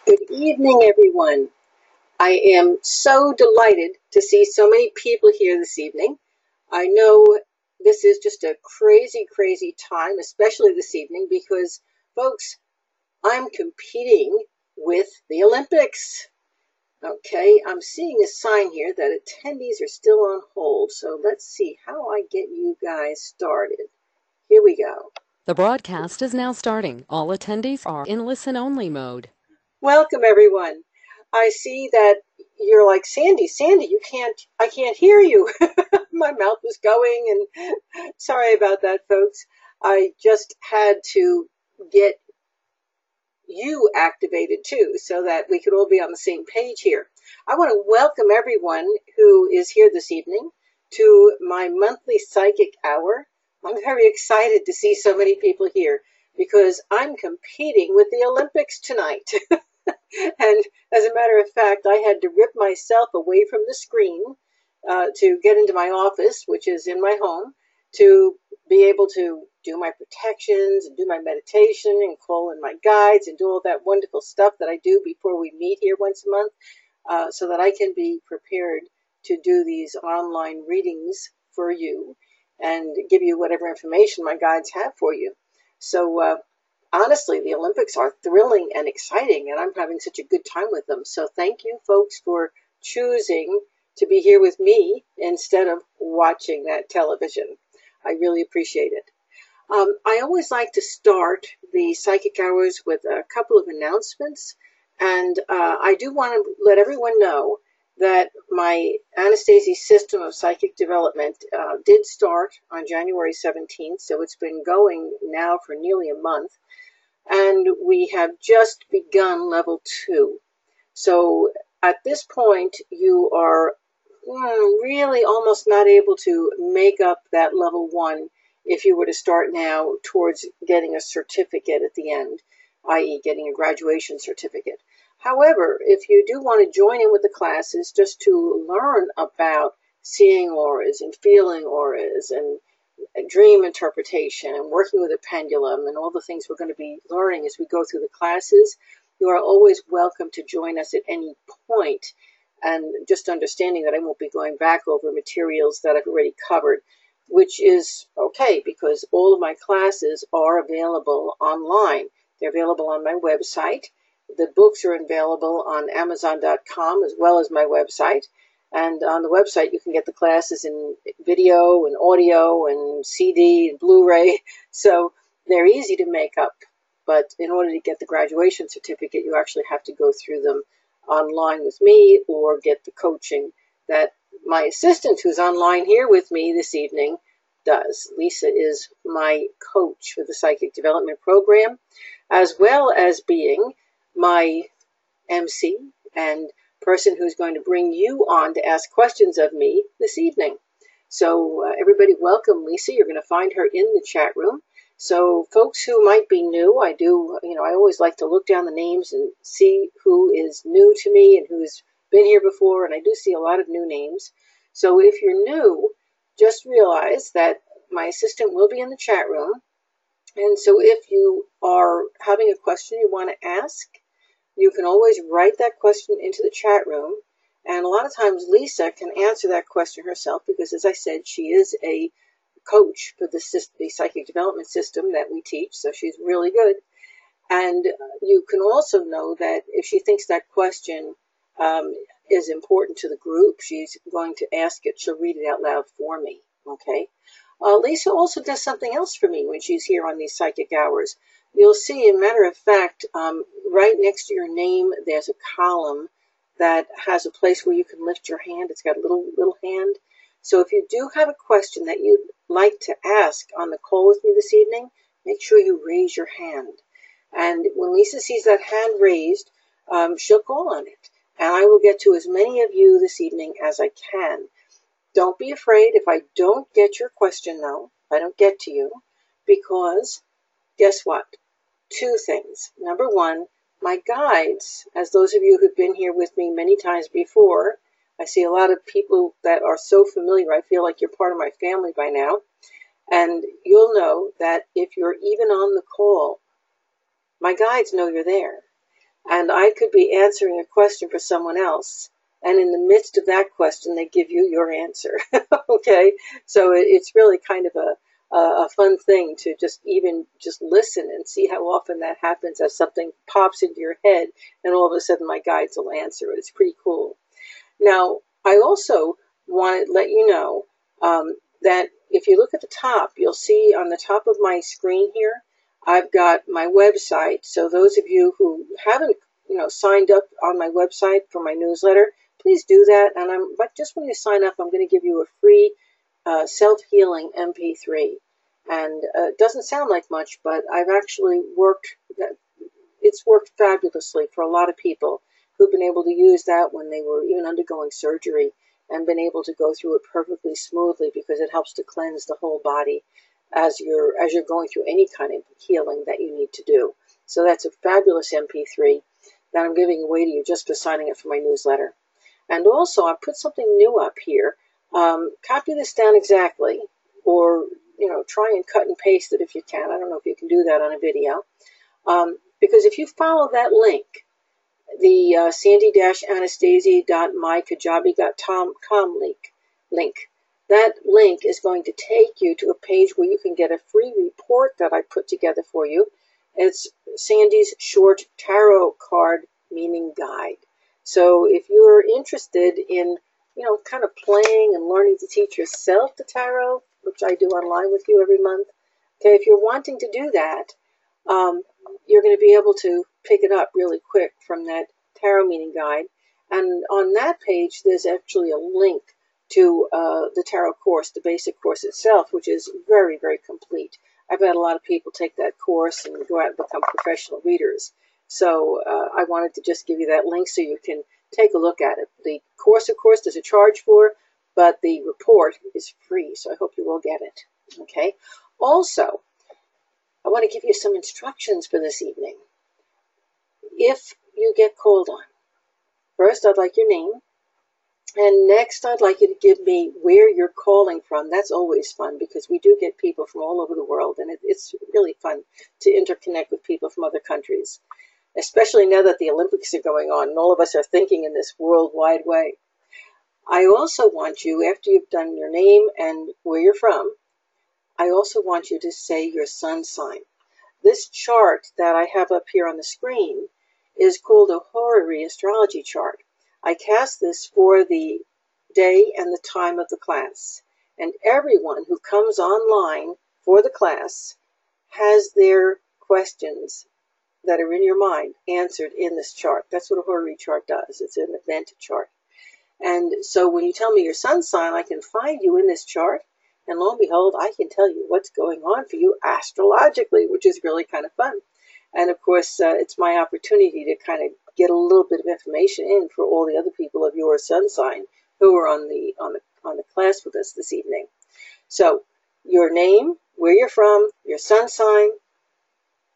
Good evening, everyone. I am so delighted to see so many people here this evening. I know this is just a crazy, crazy time, especially this evening, because, folks, I'm competing with the Olympics. Okay, I'm seeing a sign here that attendees are still on hold, so let's see how I get you guys started. Here we go. The broadcast is now starting. All attendees are in listen-only mode. Welcome, everyone. I see that you're like, Sandy, I can't hear you. My mouth was going, and sorry about that, folks. I just had to get you activated too, so that we could all be on the same page here. I want to welcome everyone who is here this evening to my monthly psychic hour. I'm very excited to see so many people here because I'm competing with the Olympics tonight. And as a matter of fact, I had to rip myself away from the screen to get into my office, which is in my home, to be able to do my protections and do my meditation and call in my guides and do all that wonderful stuff that I do before we meet here once a month, so that I can be prepared to do these online readings for you and give you whatever information my guides have for you. So honestly, the Olympics are thrilling and exciting, and I'm having such a good time with them. So thank you, folks, for choosing to be here with me instead of watching that television. I really appreciate it. I always like to start the psychic hours with a couple of announcements, and I do want to let everyone know that my Anastasi system of psychic development did start on January 17th, so it's been going now for nearly a month. And we have just begun level 2. So at this point, you are really almost not able to make up that level 1 if you were to start now towards getting a certificate at the end, i.e. getting a graduation certificate. However, if you do want to join in with the classes just to learn about seeing auras and feeling auras and dream interpretation and working with a pendulum and all the things we're going to be learning as we go through the classes, you are always welcome to join us at any point. And just understanding that I won't be going back over materials that I've already covered, which is okay because all of my classes are available online. They're available on my website. The books are available on Amazon.com as well as my website. And on the website, you can get the classes in video and audio and CD and Blu-ray. So they're easy to make up. But in order to get the graduation certificate, you actually have to go through them online with me or get the coaching that my assistant, who's online here with me this evening, does. Lisa is my coach for the Psychic Development Program, as well as being my MC and person who's going to bring you on to ask questions of me this evening. So everybody welcome Lisa. You're going to find her in the chat room. So folks who might be new, I always like to look down the names and see who is new to me and who's been here before, and I do see a lot of new names. So if you're new, just realize that my assistant will be in the chat room. And so if you are having a question you want to ask, you can always write that question into the chat room, and a lot of times Lisa can answer that question herself because, as I said, she is a coach for the psychic development system that we teach, so she's really good. And you can also know that if she thinks that question is important to the group, she's going to ask it. She'll read it out loud for me, okay? Lisa also does something else for me when she's here on these psychic hours. You'll see, as a matter of fact, right next to your name, there's a column that has a place where you can lift your hand. It's got a little hand. So if you do have a question that you'd like to ask on the call with me this evening, make sure you raise your hand. And when Lisa sees that hand raised, she'll call on it. And I will get to as many of you this evening as I can. Don't be afraid if I don't get your question, though. If I don't get to you, because guess what? 2 things. Number 1, my guides, as those of you who've been here with me many times before, I see a lot of people that are so familiar. I feel like you're part of my family by now. And you'll know that if you're even on the call, my guides know you're there. And I could be answering a question for someone else, and in the midst of that question, they give you your answer. Okay, so it's really kind of a fun thing to just listen and see how often that happens as something pops into your head, and all of a sudden my guides will answer it. It's pretty cool. Now, I also want to let you know that if you look at the top, you'll see on the top of my screen here, I've got my website. So those of you who haven't, signed up on my website for my newsletter, please do that. And but just when you sign up, I'm going to give you a free self-healing MP3. And it doesn't sound like much, but I've actually it's worked fabulously for a lot of people who've been able to use that when they were even undergoing surgery and been able to go through it perfectly smoothly, because it helps to cleanse the whole body as you're going through any kind of healing that you need to do. So that's a fabulous MP3 that I'm giving away to you just for signing up for my newsletter. And also, I put something new up here. Copy this down exactly, or try and cut and paste it if you can. I don't know if you can do that on a video. Because if you follow that link, the sandy-anastasi.mykajabi.com link, that link is going to take you to a page where you can get a free report that I put together for you. It's Sandy's short tarot card meaning guide. So if you're interested in, kind of playing and learning to teach yourself the tarot, which I do online with you every month, okay, if you're wanting to do that, you're going to be able to pick it up really quick from that tarot meaning guide. And on that page, there's actually a link to the tarot course, the basic course itself, which is very, very complete. I've had a lot of people take that course and go out and become professional readers. So I wanted to just give you that link so you can take a look at it. The course, of course, there's a charge for, but the report is free, so I hope you will get it. Okay. Also, I want to give you some instructions for this evening. If you get called on, first I'd like your name, and next I'd like you to give me where you're calling from. That's always fun, because we do get people from all over the world, and it's really fun to interconnect with people from other countries, especially now that the Olympics are going on and all of us are thinking in this worldwide way. I also want you, after you've done your name and where you're from, I also want you to say your sun sign. This chart that I have up here on the screen is called a horary astrology chart. I cast this for the day and the time of the class. And everyone who comes online for the class has their questions that are in your mind answered in this chart. That's what a horary chart does. It's an event chart. And so when you tell me your sun sign, I can find you in this chart. And lo and behold, I can tell you what's going on for you astrologically, which is really kind of fun. And of course, it's my opportunity to kind of get a little bit of information in for all the other people of your sun sign who are on the class with us this evening. So, your name, where you're from, your sun sign,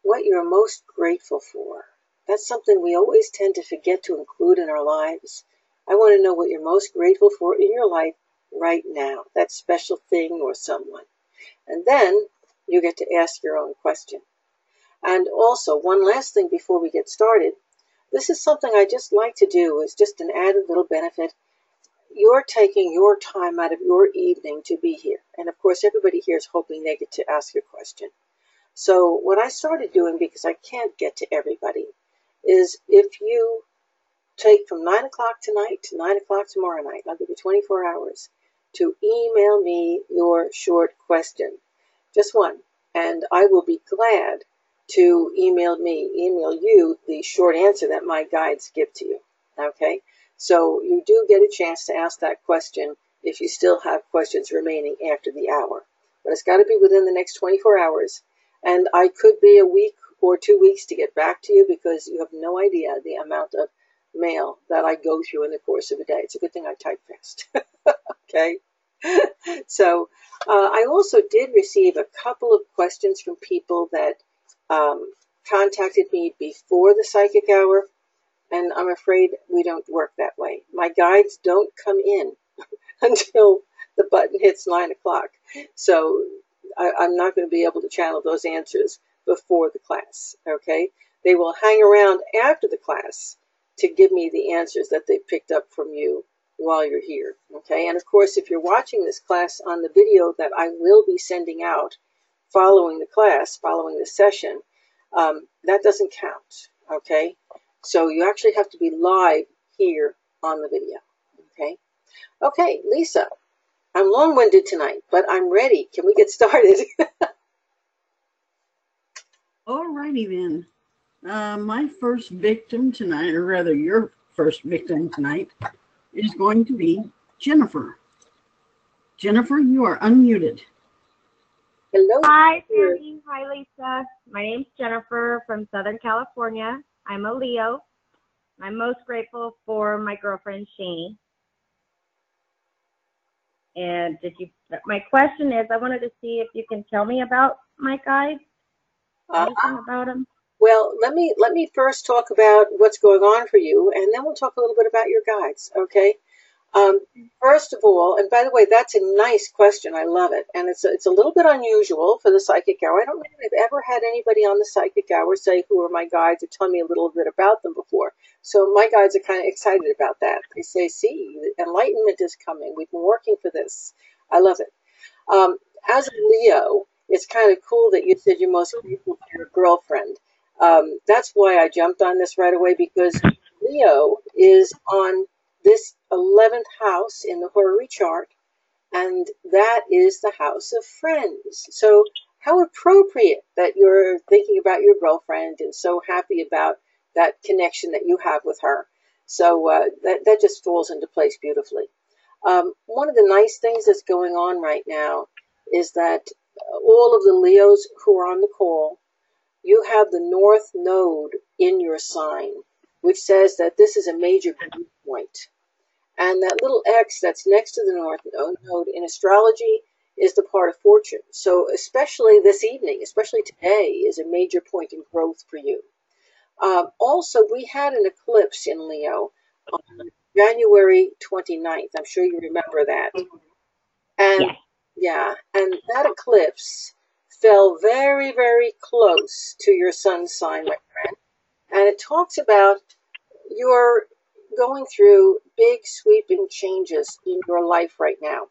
what you're most grateful for. That's something we always tend to forget to include in our lives. I want to know what you're most grateful for in your life right now, that special thing or someone. And then you get to ask your own question. And also, one last thing before we get started, this is something I just like to do, is just an added little benefit. You're taking your time out of your evening to be here. And of course, everybody here is hoping they get to ask a question. So what I started doing, because I can't get to everybody, is if you take from 9 o'clock tonight to 9 o'clock tomorrow night, I'll give you 24 hours, to email me your short question. Just one. And I will be glad to email you the short answer that my guides give to you. Okay? So you do get a chance to ask that question if you still have questions remaining after the hour. But it's got to be within the next 24 hours. And I could be a week or 2 weeks to get back to you, because you have no idea the amount of mail that I go through in the course of a day. It's a good thing I type fast. Okay? So I also did receive a couple of questions from people that contacted me before the psychic hour, and I'm afraid we don't work that way. My guides don't come in until the button hits 9 o'clock. So I'm not going to be able to channel those answers before the class, okay? they will hang around after the class to give me the answers that they picked up from you while you're here. Okay, and of course, if you're watching this class on the video that I will be sending out following the class, following the session, that doesn't count. Okay, so you actually have to be live here on the video. Okay, okay, Lisa, I'm long-winded tonight, but I'm ready. Can we get started? Alrighty then. My first victim tonight, or rather your first victim tonight, is going to be Jennifer. Jennifer, you are unmuted. Hello. Hi, Sandy. Hi, Lisa. My name's Jennifer from Southern California. I'm a Leo. I'm most grateful for my girlfriend, Shani. And my question is, I wanted to see if you can tell me about my guide, anything about him. Well, let me first talk about what's going on for you, and then we'll talk a little bit about your guides, okay? First of all, and by the way, that's a nice question. I love it. And it's a little bit unusual for the psychic hour. I don't know if I've ever had anybody on the psychic hour say who are my guides or tell me a little bit about them before. So my guides are kind of excited about that. They say, see, enlightenment is coming. We've been working for this. I love it. As a Leo, it's kind of cool that you said you're most grateful for your girlfriend. That's why I jumped on this right away, because Leo is on this 11th house in the Horary chart, and that is the house of friends. So how appropriate that you're thinking about your girlfriend and so happy about that connection that you have with her. So that just falls into place beautifully. One of the nice things that's going on right now is that all of the Leos who are on the call, you have the North Node in your sign, which says that this is a major point. And that little X that's next to the North Node in astrology is the part of fortune. So especially this evening, especially today, is a major point in growth for you. Also, we had an eclipse in Leo on January 29th. I'm sure you remember that. And yeah, and that eclipse fell very, very close to your sun's sign, my friend. And it talks about your going through big sweeping changes in your life right now.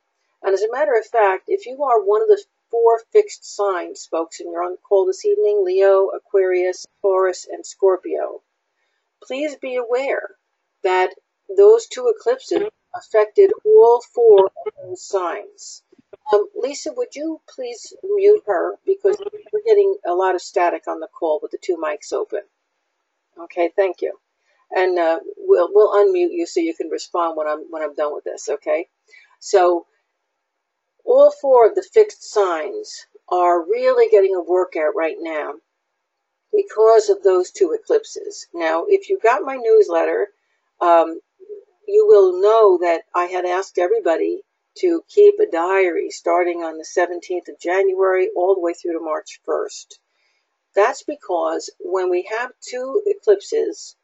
And as a matter of fact, if you are one of the 4 fixed signs, folks, and you're on the call this evening, Leo, Aquarius, Taurus, and Scorpio, please be aware that those 2 eclipses affected all 4 of those signs. Lisa, would you please mute her, because we're getting a lot of static on the call with the 2 mics open. Okay, thank you. And we'll unmute you so you can respond when I'm done with this. Okay, so all 4 of the fixed signs are really getting a workout right now because of those 2 eclipses. Now, if you got my newsletter, you will know that I had asked everybody to keep a diary starting on the 17th of January all the way through to March 1st. That's because when we have 2 eclipses,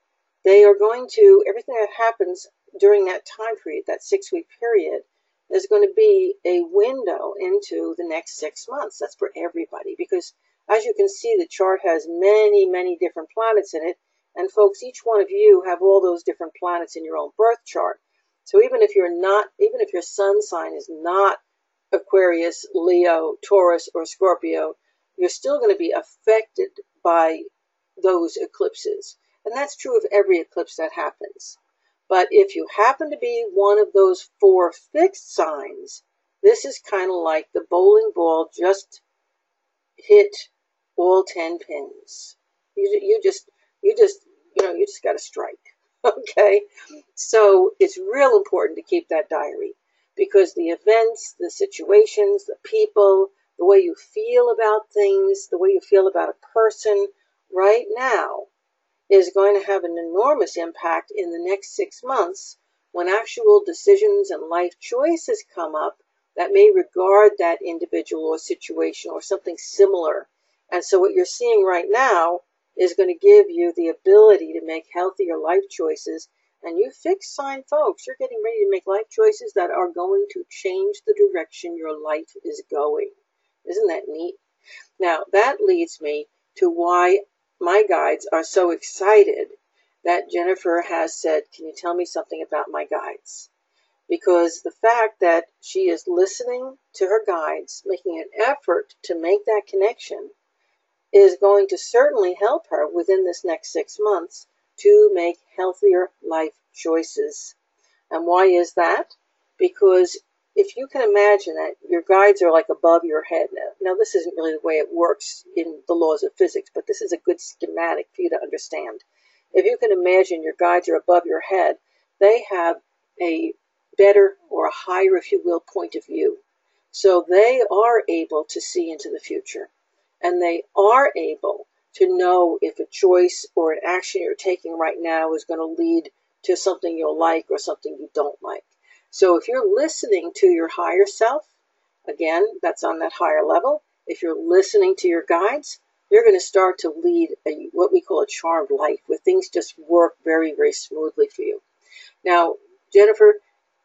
they are going to, everything that happens during that time period, that 6-week period, is going to be a window into the next 6 months. That's for everybody, because as you can see, the chart has many, many different planets in it. And folks, each one of you have all those different planets in your own birth chart. So even if your sun sign is not Aquarius, Leo, Taurus, or Scorpio, you're still going to be affected by those eclipses. And that's true of every eclipse that happens. But if you happen to be one of those 4 fixed signs, this is kind of like the bowling ball just hit all 10 pins. You just got to strike. Okay? So it's real important to keep that diary, because the events, the situations, the people, the way you feel about things, the way you feel about a person right now is going to have an enormous impact in the next 6 months when actual decisions and life choices come up that may regard that individual or situation or something similar. And so what you're seeing right now is going to give you the ability to make healthier life choices. And you fixed sign folks, you're getting ready to make life choices that are going to change the direction your life is going. Isn't that neat? Now, that leads me to why my guides are so excited that Jennifer has said, can you tell me something about my guides? Because the fact that she is listening to her guides, making an effort to make that connection, is going to certainly help her within this next 6 months to make healthier life choices. And why is that? Because if you can imagine that your guides are like above your head. Now this isn't really the way it works in the laws of physics, but this is a good schematic for you to understand. If you can imagine your guides are above your head, they have a better or a higher, if you will, point of view. So they are able to see into the future. And they are able to know if a choice or an action you're taking right now is going to lead to something you'll like or something you don't like. So if you're listening to your higher self, again, that's on that higher level. If you're listening to your guides, you're going to start to lead what we call a charmed life, where things just work very, very smoothly for you. Now, Jennifer,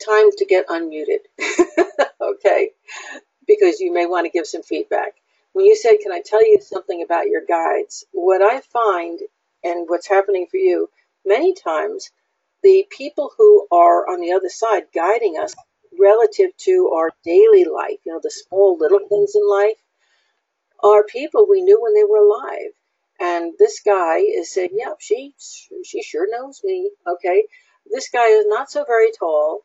time to get unmuted, okay? Because you may want to give some feedback. When you said, can I tell you something about your guides? What I find, and what's happening for you, many times, the people who are on the other side guiding us relative to our daily life, the small little things in life, are people we knew when they were alive. And this guy is saying, yeah, she sure knows me, okay? This guy is not so very tall.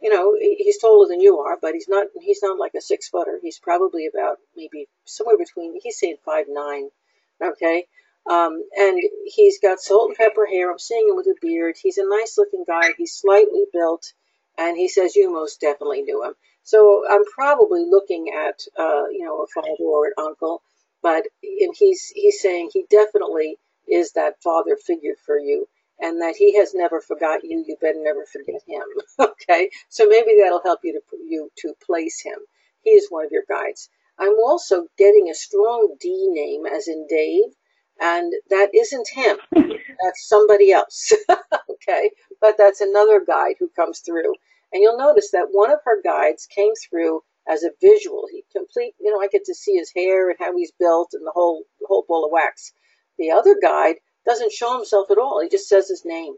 He's taller than you are, but he's not like a 6-footer. He's probably about maybe somewhere between, he's saying 5'9", okay? And he's got salt and pepper hair. I'm seeing him with a beard. He's a nice looking guy. He's slightly built, and he says you most definitely knew him. So I'm probably looking at, a father or an uncle, and he's saying he definitely is that father figure for you. And that he has never forgot you. You better never forget him. Okay, so maybe that'll help you to place him. He is one of your guides. I'm also getting a strong D name, as in Dave, and that isn't him. That's somebody else. Okay, but that's another guide who comes through. And you'll notice that one of her guides came through as a visual. I get to see his hair and how he's built and the whole ball of wax. The other guide doesn't show himself at all. He just says his name.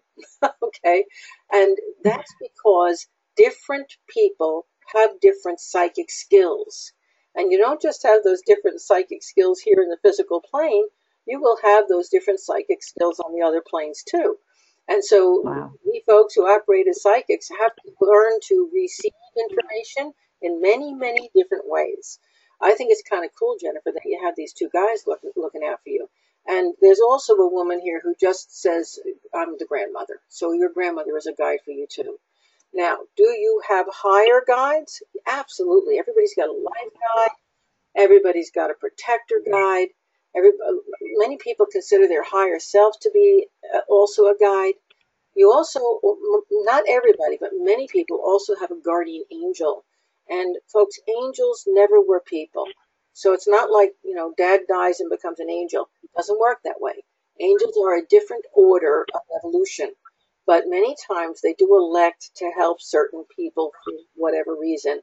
Okay? And that's because different people have different psychic skills. And you don't just have those different psychic skills here in the physical plane, you will have those different psychic skills on the other planes too. And so we folks who operate as psychics have to learn to receive information in many, many different ways. I think it's kind of cool, Jennifer, that you have these two guys looking out for you. And there's also a woman here who just says, I'm the grandmother. So your grandmother is a guide for you too. Now, do you have higher guides? Absolutely. Everybody's got a life guide. Everybody's got a protector guide. Many people consider their higher self to be also a guide. You also, not everybody, but many people also have a guardian angel. And folks, angels never were people. So it's not like, dad dies and becomes an angel. It doesn't work that way. Angels are a different order of evolution. But many times they do elect to help certain people for whatever reason.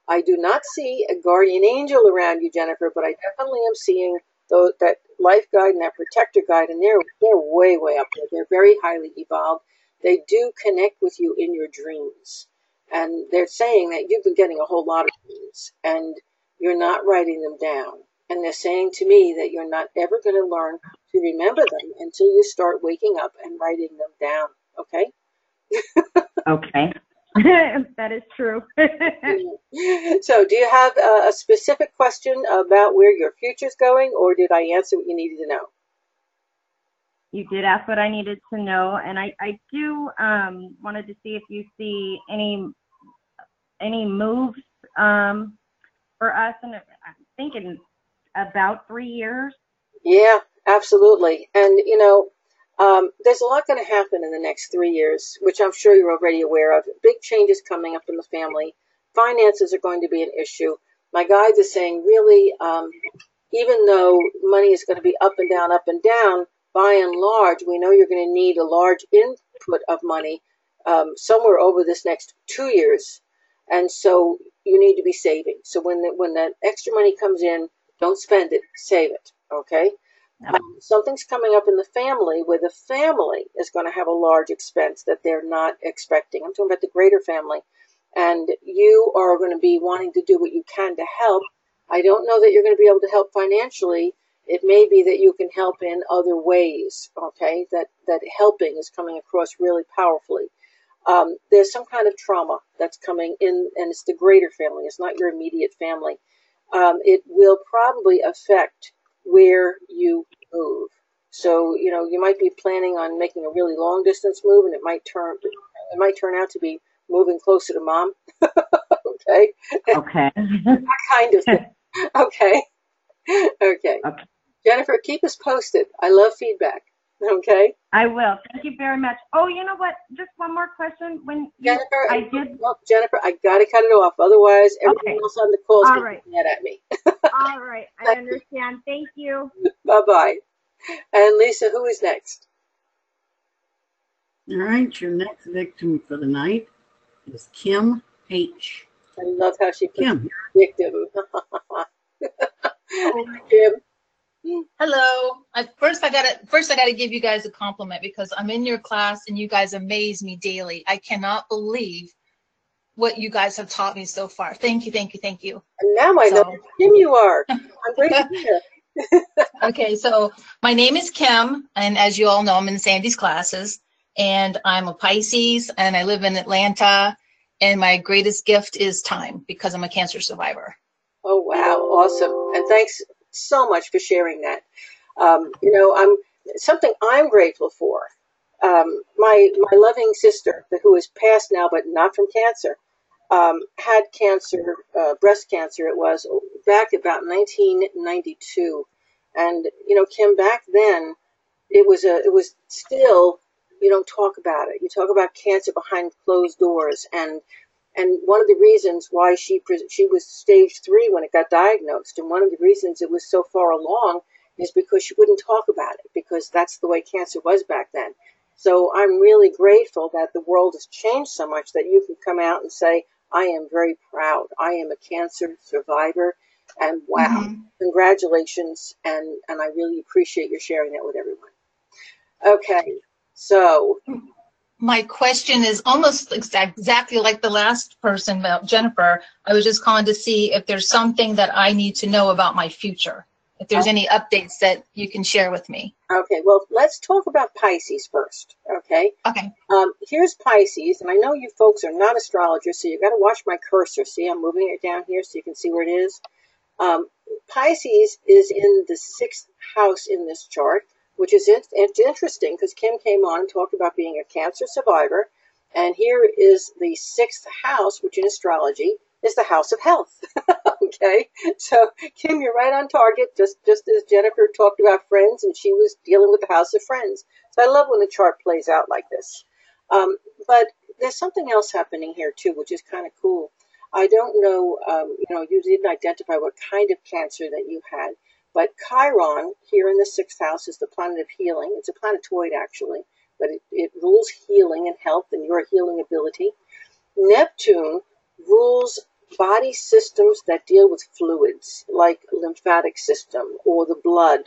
I do not see a guardian angel around you, Jennifer, but I definitely am seeing that life guide and that protector guide, and they're way, way up there. They're very highly evolved. They do connect with you in your dreams. And they're saying that you've been getting a whole lot of dreams, and you're not writing them down. And they're saying to me that you're not ever going to learn to remember them until you start waking up and writing them down. Okay? Okay. That is true. So do you have a specific question about where your future's going, or did I answer what you needed to know? You did ask what I needed to know, and I do wanted to see if you see any moves for us, and I'm thinking about 3 years. Yeah, absolutely. And, there's a lot going to happen in the next 3 years, which I'm sure you're already aware of. Big changes coming up in the family. Finances are going to be an issue. My guides are saying, really, even though money is going to be up and down, by and large, we know you're going to need a large input of money somewhere over this next 2 years. And so you need to be saving. So when that extra money comes in, don't spend it, save it, okay? Something's coming up in the family where the family is going to have a large expense that they're not expecting. I'm talking about the greater family. And you are going to be wanting to do what you can to help. I don't know that you're going to be able to help financially. It may be that you can help in other ways, okay? That helping is coming across really powerfully. There's some kind of trauma that's coming in, and it's the greater family. It's not your immediate family. It will probably affect where you move. So, you might be planning on making a really long distance move, and it might turn out to be moving closer to mom. Okay. Okay. That kind of thing. Okay. Okay. Jennifer, keep us posted. I love feedback. Okay. I will. Thank you very much. Oh, you know what? Just one more question. Jennifer, Jennifer, I got to cut it off. Otherwise, everyone else on the call is going to be mad at me. All right. I understand. Thank you. Bye-bye. And Lisa, who is next? All right. Your next victim for the night is Kim H. I love how she puts Kim. victim. Kim. Hello. First, I gotta give you guys a compliment because I'm in your class and you guys amaze me daily. I cannot believe what you guys have taught me so far. Thank you, thank you, thank you. And now I know who Kim you are. I'm great to hear. Okay, so my name is Kim, and as you all know, I'm in Sandy's classes, and I'm a Pisces, and I live in Atlanta, and my greatest gift is time because I'm a cancer survivor. Oh, wow. Awesome. And thanks so much for sharing that. Something I'm grateful for. My loving sister, who is passed now, but not from cancer, had cancer, breast cancer. It was back about 1992, and Kim, back then, it was still, you don't talk about it. You talk about cancer behind closed doors, and one of the reasons why she was stage 3 when it got diagnosed, and one of the reasons it was so far along is because she wouldn't talk about it, because that's the way cancer was back then. So I'm really grateful that the world has changed so much that you can come out and say, I am very proud. I am a cancer survivor, and wow, congratulations, and I really appreciate your sharing that with everyone. Okay, so my question is almost exactly like the last person, about Jennifer. I was just calling to see if there's something that I need to know about my future, if there's any updates that you can share with me. Okay, well, let's talk about Pisces first, okay? Okay. Here's Pisces, and I know you folks are not astrologers, so you got to watch my cursor. See, I'm moving it down here so you can see where it is. Pisces is in the 6th house in this chart, which is interesting because Kim came on and talked about being a cancer survivor, and here is the 6th house, which in astrology is the house of health. Okay, so Kim, you're right on target, just as Jennifer talked about friends, and she was dealing with the house of friends. So I love when the chart plays out like this. But there's something else happening here too, which is kind of cool. I don't know, you didn't identify what kind of cancer that you had, but Chiron here in the 6th house is the planet of healing. It's a planetoid actually, but it rules healing and health and your healing ability. Neptune rules body systems that deal with fluids, like lymphatic system or the blood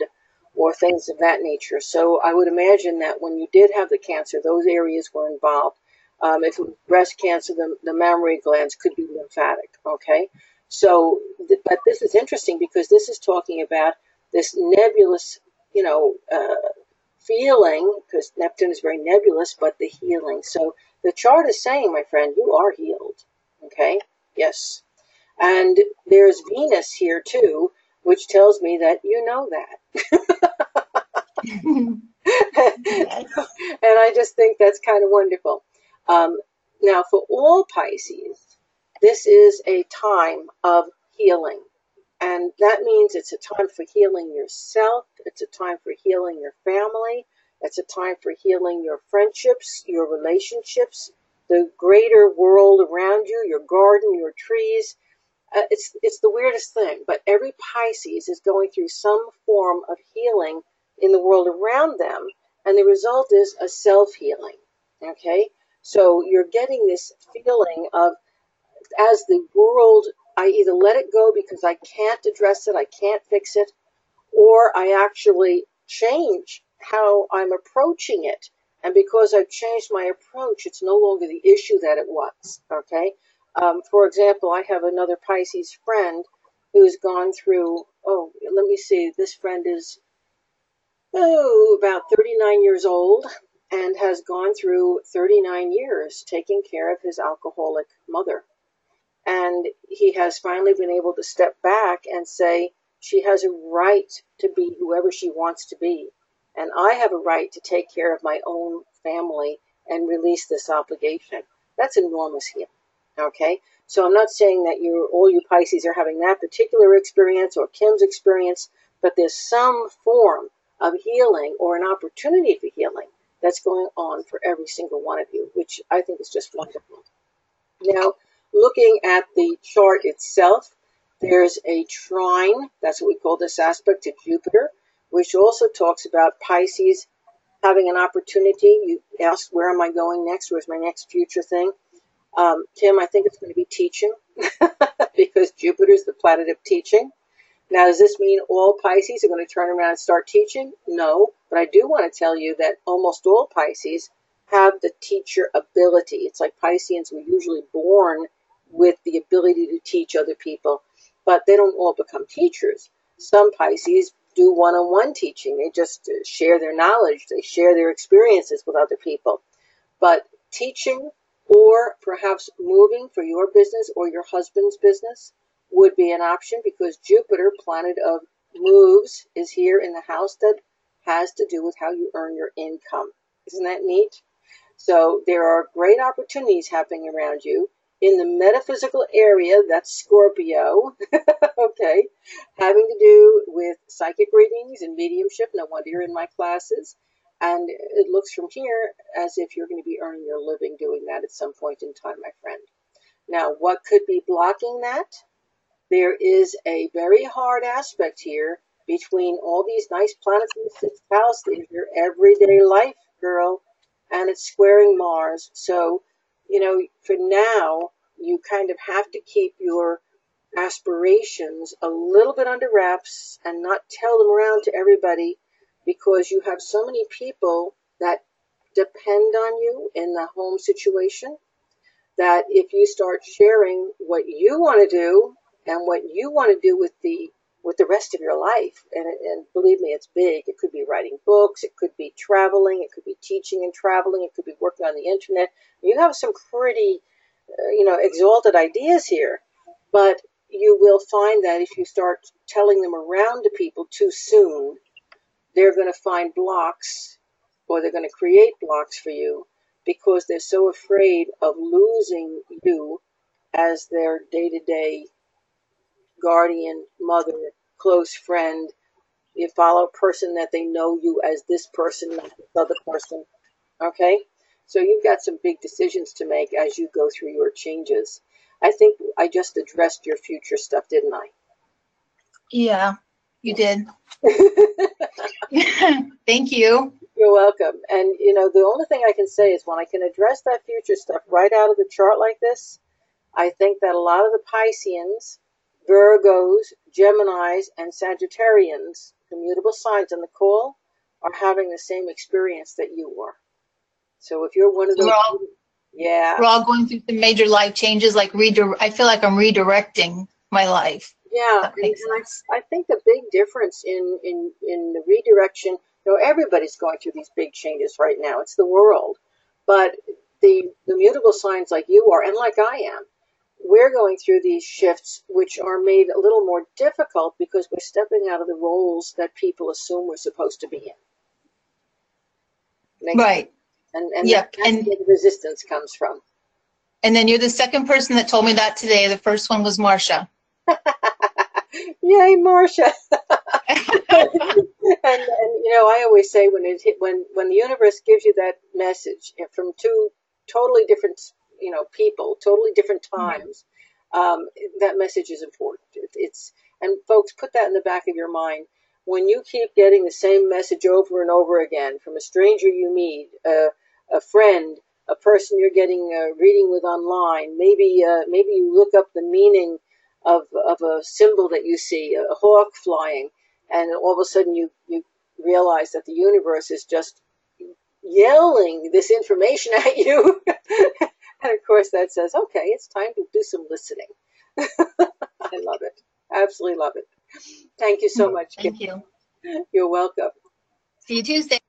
or things of that nature. So I would imagine that when you did have the cancer, those areas were involved. If it was breast cancer, the mammary glands could be lymphatic, okay? So, but this is interesting because this is talking about this nebulous, feeling, because Neptune is very nebulous, but the healing. So the chart is saying, my friend, you are healed, okay? Yes. And there's Venus here too, which tells me that you know that. Yes. And I just think that's kind of wonderful. Now, for all Pisces, this is a time of healing. And that means it's a time for healing yourself. It's a time for healing your family. It's a time for healing your friendships, your relationships, the greater world around you, your garden, your trees. It's the weirdest thing, but every Pisces is going through some form of healing in the world around them, and the result is a self-healing, okay? So you're getting this feeling of, as the world, I either let it go because I can't address it, I can't fix it, or I actually change how I'm approaching it. And because I've changed my approach, it's no longer the issue that it was, okay? For example, I have another Pisces friend who's gone through, let me see, this friend is, about 39 years old and has gone through 39 years taking care of his alcoholic mother. And he has finally been able to step back and say, she has a right to be whoever she wants to be. And I have a right to take care of my own family and release this obligation. That's enormous healing. Okay? So I'm not saying that all you Pisces are having that particular experience or Kim's experience, but there's some form of healing or an opportunity for healing that's going on for every single one of you, which I think is just wonderful. Now, looking at the chart itself, there's a trine, that's what we call this aspect to Jupiter, which also talks about Pisces having an opportunity. You asked, where am I going next? Where's my next future thing? Kim, I think it's going to be teaching because Jupiter's the planet of teaching. Now, does this mean all Pisces are going to turn around and start teaching? No, but I do want to tell you that almost all Pisces have the teacher ability. It's like Pisceans were usually born with the ability to teach other people, but they don't all become teachers. Some Pisces do one-on-one teaching. They just share their knowledge. They share their experiences with other people. But teaching or perhaps moving for your business or your husband's business would be an option because Jupiter, planet of moves, is here in the house that has to do with how you earn your income. Isn't that neat? So there are great opportunities happening around you. In the metaphysical area, that's Scorpio, okay, having to do with psychic readings and mediumship. No wonder you're in my classes. And it looks from here as if you're going to be earning your living doing that at some point in time, my friend. Now, what could be blocking that? There is a very hard aspect here between all these nice planets in the sixth house. There's your everyday life, girl, and it's squaring Mars. So, for now, you kind of have to keep your aspirations a little bit under wraps and not tell them around to everybody because you have so many people that depend on you in the home situation that if you start sharing what you want to do and what you want to do with the rest of your life, and believe me, it's big. It could be writing books, it could be traveling, it could be teaching and traveling, it could be working on the internet. You have some pretty, exalted ideas here, but you will find that if you start telling them around to people too soon, they're going to find blocks, or they're going to create blocks for you because they're so afraid of losing you as their day-to-day guardian, mother, close friend. You follow a person that they know you as this person, not this other person. Okay? So you've got some big decisions to make as you go through your changes. I think I just addressed your future stuff, didn't I? Yeah, you did. Thank you. You're welcome. And, the only thing I can say is when I can address that future stuff right out of the chart like this, I think that a lot of the Pisceans, Virgos, Geminis, and Sagittarians, the mutable signs on the call, are having the same experience that you are. So if you're one of those, we're all going through some major life changes. Like I feel like I'm redirecting my life. Yeah, and I think the big difference in the redirection, everybody's going through these big changes right now. It's the world, but the mutable signs like you are, and like I am, we're going through these shifts, which are made a little more difficult because we're stepping out of the roles that people assume we're supposed to be in. Right. And yep. That's where the resistance comes from. And then you're the second person that told me that today. The first one was Marsha. Yay, Marsha. and I always say when the universe gives you that message from two totally different people, totally different times, that message is important. And folks, put that in the back of your mind. When you keep getting the same message over and over again from a stranger you meet, a friend, a person you're getting a reading with online, maybe you look up the meaning of a symbol that you see, a hawk flying, and all of a sudden you realize that the universe is just yelling this information at you. And of course that says, okay, it's time to do some listening. I love it. Absolutely love it. Thank you so much, Kim. Thank you. You're welcome. See you Tuesday.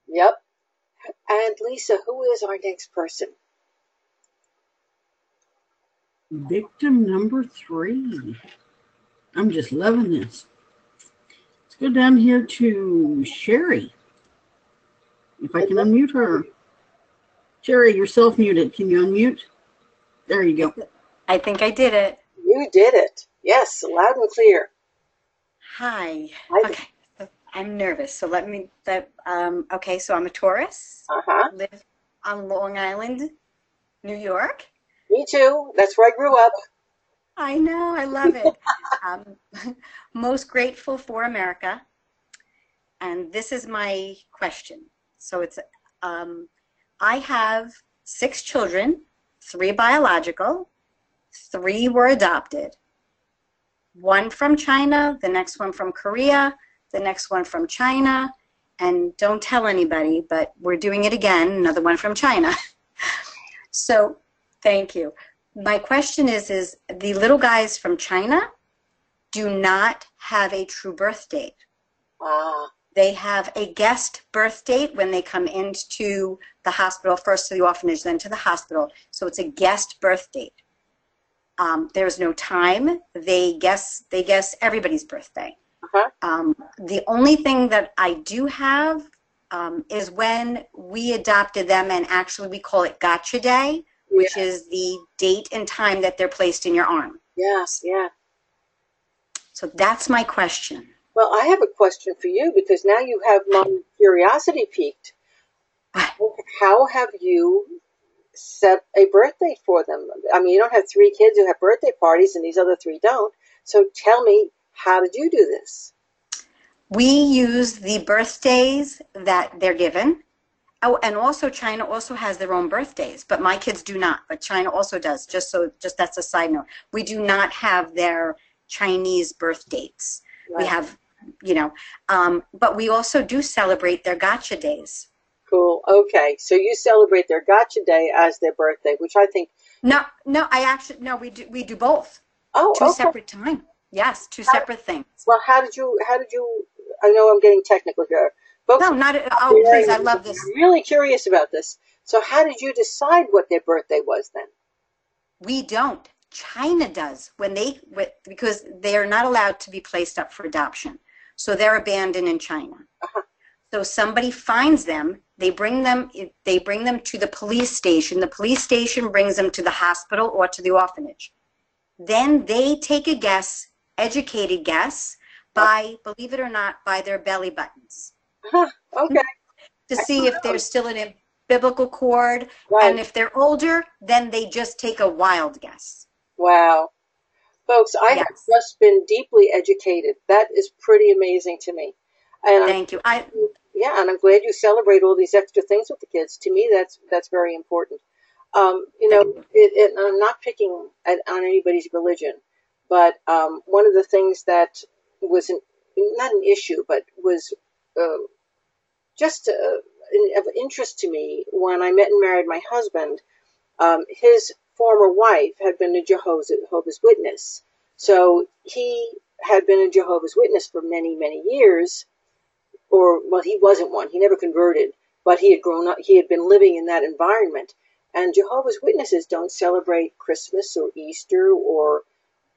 Yep. And Lisa, who is our next person? Victim number 3. I'm just loving this. Let's go down here to Sherry. If I can unmute her. Sherry, you're self-muted. Can you unmute? There you go. I think I did it. You did it. Yes, loud and clear. Hi. Hi. Okay. I'm nervous. So okay, so I'm a Taurus. Uh-huh. Live on Long Island, New York. Me too. That's where I grew up. I know. I love it. Most grateful for America. And this is my question. So it's, I have 6 children, 3 biological, 3 were adopted. 1 from China, the next one from Korea, the next one from China, and don't tell anybody, but we're doing it again, another one from China. So, thank you. My question is the little guys from China do not have a true birth date. They have a guest birth date when they come into the hospital, first to the orphanage, then to the hospital. So it's a guest birth date. There's no time. They guess everybody's birthday. Uh-huh. The only thing that I do have is when we adopted them, and actually we call it Gotcha Day, which is the date and time that they're placed in your arm. Yes, yeah. So that's my question. Well, I have a question for you because now you have my curiosity piqued. How have you set a birthday for them? I mean, you don't have 3 kids who have birthday parties and these other 3 don't. So tell me, how did you do this? We use the birthdays that they're given. Oh, and also China also has their own birthdays, but my kids do not. But China also does. Just that's a side note. We do not have their Chinese birth dates. Right. We have, but we also do celebrate their Gotcha days. Cool. Okay, so you celebrate their Gotcha Day as their birthday, which I think. No, we do both. Oh, two okay. Separate time. Yes, two separate things. Well, how did you? I know I'm getting technical here. Folks, no, not. Oh, please, I love this. I'm really curious about this. So, how did you decide what their birthday was then? We don't. China does because they are not allowed to be placed up for adoption, so they're abandoned in China. Uh-huh. So somebody finds them. They bring them to the police station. The police station brings them to the hospital or to the orphanage. Then they take a guess, educated guess, by, believe it or not, by their belly buttons. Okay. To see if they're still in a biblical cord. Right. And if they're older, then they just take a wild guess. Wow. Folks, I have just been deeply educated. That is pretty amazing to me. And thank you. And I'm glad you celebrate all these extra things with the kids. To me, that's very important. I'm not picking on anybody's religion, but one of the things that was not an issue, but was just of interest to me when I met and married my husband. His former wife had been a Jehovah's Witness, so he had been a Jehovah's Witness for many, many years. He wasn't one. He never converted, but he had grown up. He had been living in that environment. And Jehovah's Witnesses don't celebrate Christmas or Easter or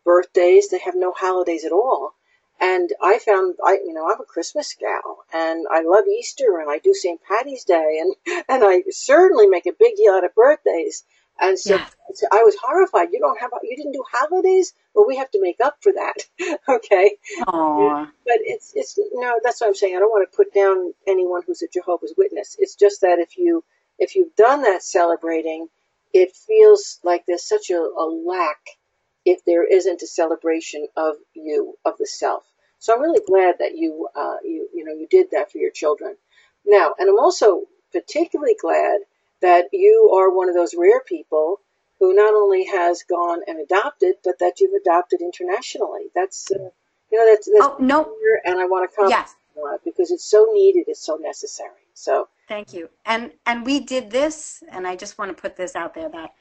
birthdays. They have no holidays at all. And I found, I'm a Christmas gal, and I love Easter, and I do St. Patty's Day, and I certainly make a big deal out of birthdays. And so, so I was horrified. You didn't do holidays? Well, we have to make up for that. Okay. Aww. But it's that's what I'm saying. I don't want to put down anyone who's a Jehovah's Witness. It's just that if you've done that celebrating, it feels like there's such a lack if there isn't a celebration of the self. So I'm really glad that you did that for your children. Now, and I'm also particularly glad that you are one of those rare people who not only has gone and adopted, but that you've adopted internationally. That's that's no. rare, and I want to comment. Yes. because it's so needed, it's so necessary. So Thank you. And we did this, and I just want to put this out there that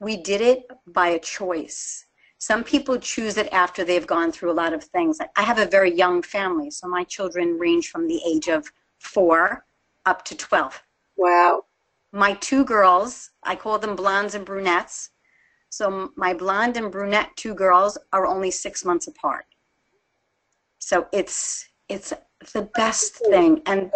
we did it by a choice. Some people choose it after they've gone through a lot of things. I have a very young family, so my children range from the age of 4 up to 12. wow. My 2 girls, I call them blondes and brunettes. So my blonde and brunette 2 girls are only 6 months apart. So it's the best thing. And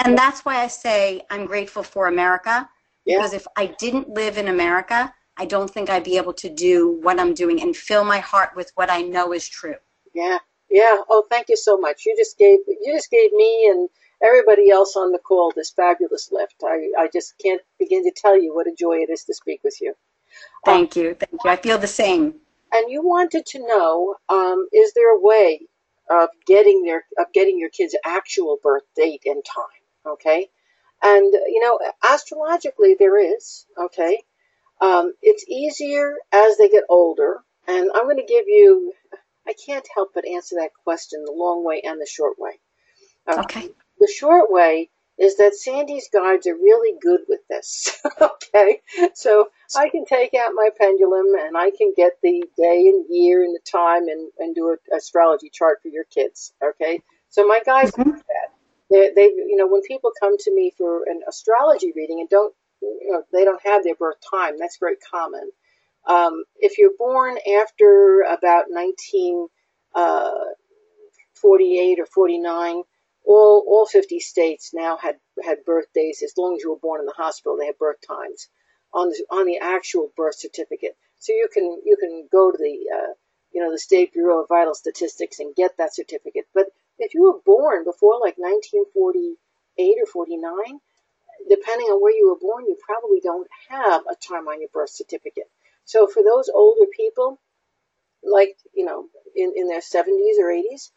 that's why I say I'm grateful for America, because if I didn't live in America, I don't think I'd be able to do what I'm doing and fill my heart with what I know is true. Yeah. Oh, thank you so much. You just gave me and everybody else on the call this fabulous lift. I just can't begin to tell you what a joy it is to speak with you. Thank you. I feel the same. And you wanted to know, is there a way of getting your kid's actual birth date and time? Okay, and astrologically there is. Okay, it's easier as they get older, and I'm going to give you. I can't help but answer that question the long way and the short way. Okay. The short way is that Sandy's guides are really good with this. Okay, so I can take out my pendulum and I can get the day and year and the time and do an astrology chart for your kids. Okay, so my guides do that. They when people come to me for an astrology reading and they don't have their birth time, that's very common. If you're born after about 1948 or 49, all 50 states now had birthdays. As long as you were born in the hospital, they had birth times on the actual birth certificate. So you can go to the State Bureau of Vital Statistics and get that certificate. But if you were born before like 1948 or 49, depending on where you were born, you probably don't have a time on your birth certificate. So for those older people, like in their 70s or 80s,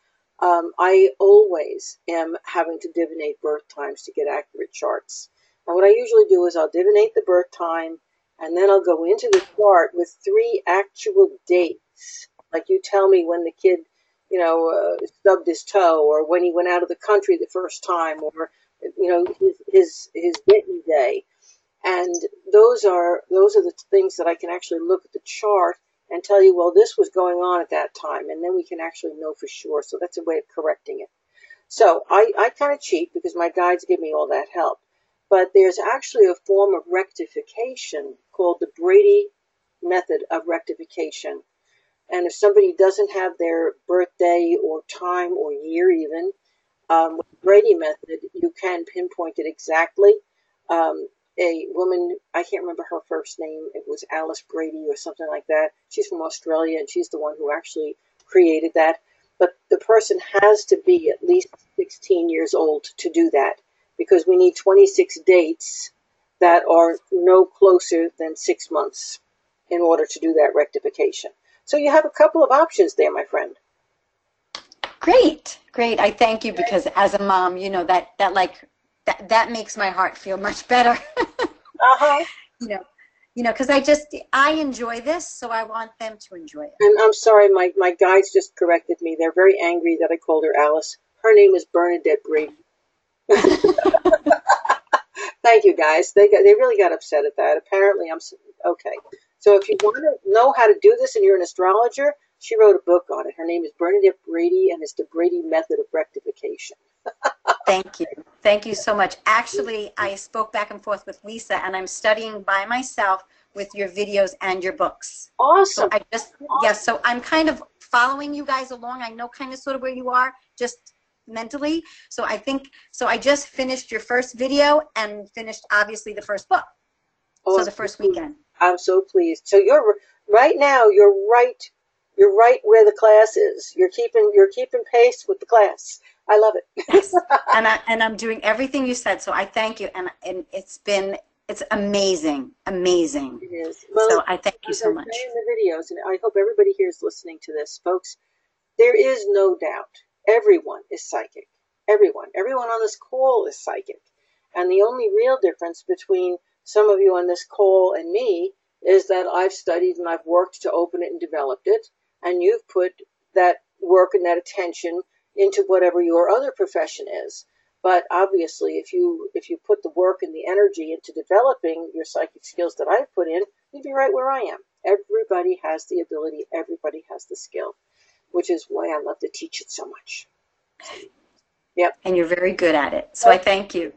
I always am having to divinate birth times to get accurate charts. And what I usually do is I'll divinate the birth time, and then I'll go into the chart with 3 actual dates. Like you tell me when the kid, stubbed his toe, or when he went out of the country the first time, or his Whitney day. And those are the things that I can actually look at the chart and tell you, well, this was going on at that time, and then we can actually know for sure. So that's a way of correcting it. So I kind of cheat because my guides give me all that help. But there's actually a form of rectification called the Brady method of rectification. And if somebody doesn't have their birthday or time or year even, with the Brady method, you can pinpoint it exactly. A woman, I can't remember her first name, it was Alice Brady or something like that. She's from Australia, and she's the one who actually created that. But the person has to be at least 16 years old to do that, because we need 26 dates that are no closer than 6 months in order to do that rectification. So you have a couple of options there, my friend. Great. I thank you, because as a mom, that makes my heart feel much better. Because I enjoy this, so I want them to enjoy it. And I'm sorry, my guides just corrected me. They're very angry that I called her Alice. Her name is Bernadette Brady. Thank you, guys. They really got upset at that. Apparently, okay. So if you want to know how to do this and you're an astrologer, she wrote a book on it. Her name is Bernadette Brady, and it's the Brady method of rectification. Thank you. Thank you so much. Actually, I spoke back and forth with Lisa, and I'm studying by myself with your videos and your books. Awesome. So I'm kind of following you guys along. I know kind of sort of where you are, just mentally. So I just finished your first video and finished, obviously, the first book. Oh, so the first weekend. I'm so pleased. So you're right where the class is. You're keeping pace with the class. I love it. Yes. And I'm doing everything you said, so I thank you. And it's amazing. It is. Well, so I thank you so much. In the videos, and I hope everybody here is listening to this, folks. There is no doubt. Everyone is psychic. Everyone on this call is psychic. And the only real difference between some of you on this call and me is that I've studied and I've worked to open it and developed it, and you've put that work and that attention into whatever your other profession is. But obviously, if you put the work and the energy into developing your psychic skills that I've put in, you'd be right where I am. Everybody has the ability. Everybody has the skill, which is why I love to teach it so much. Yep. And you're very good at it. So I thank you.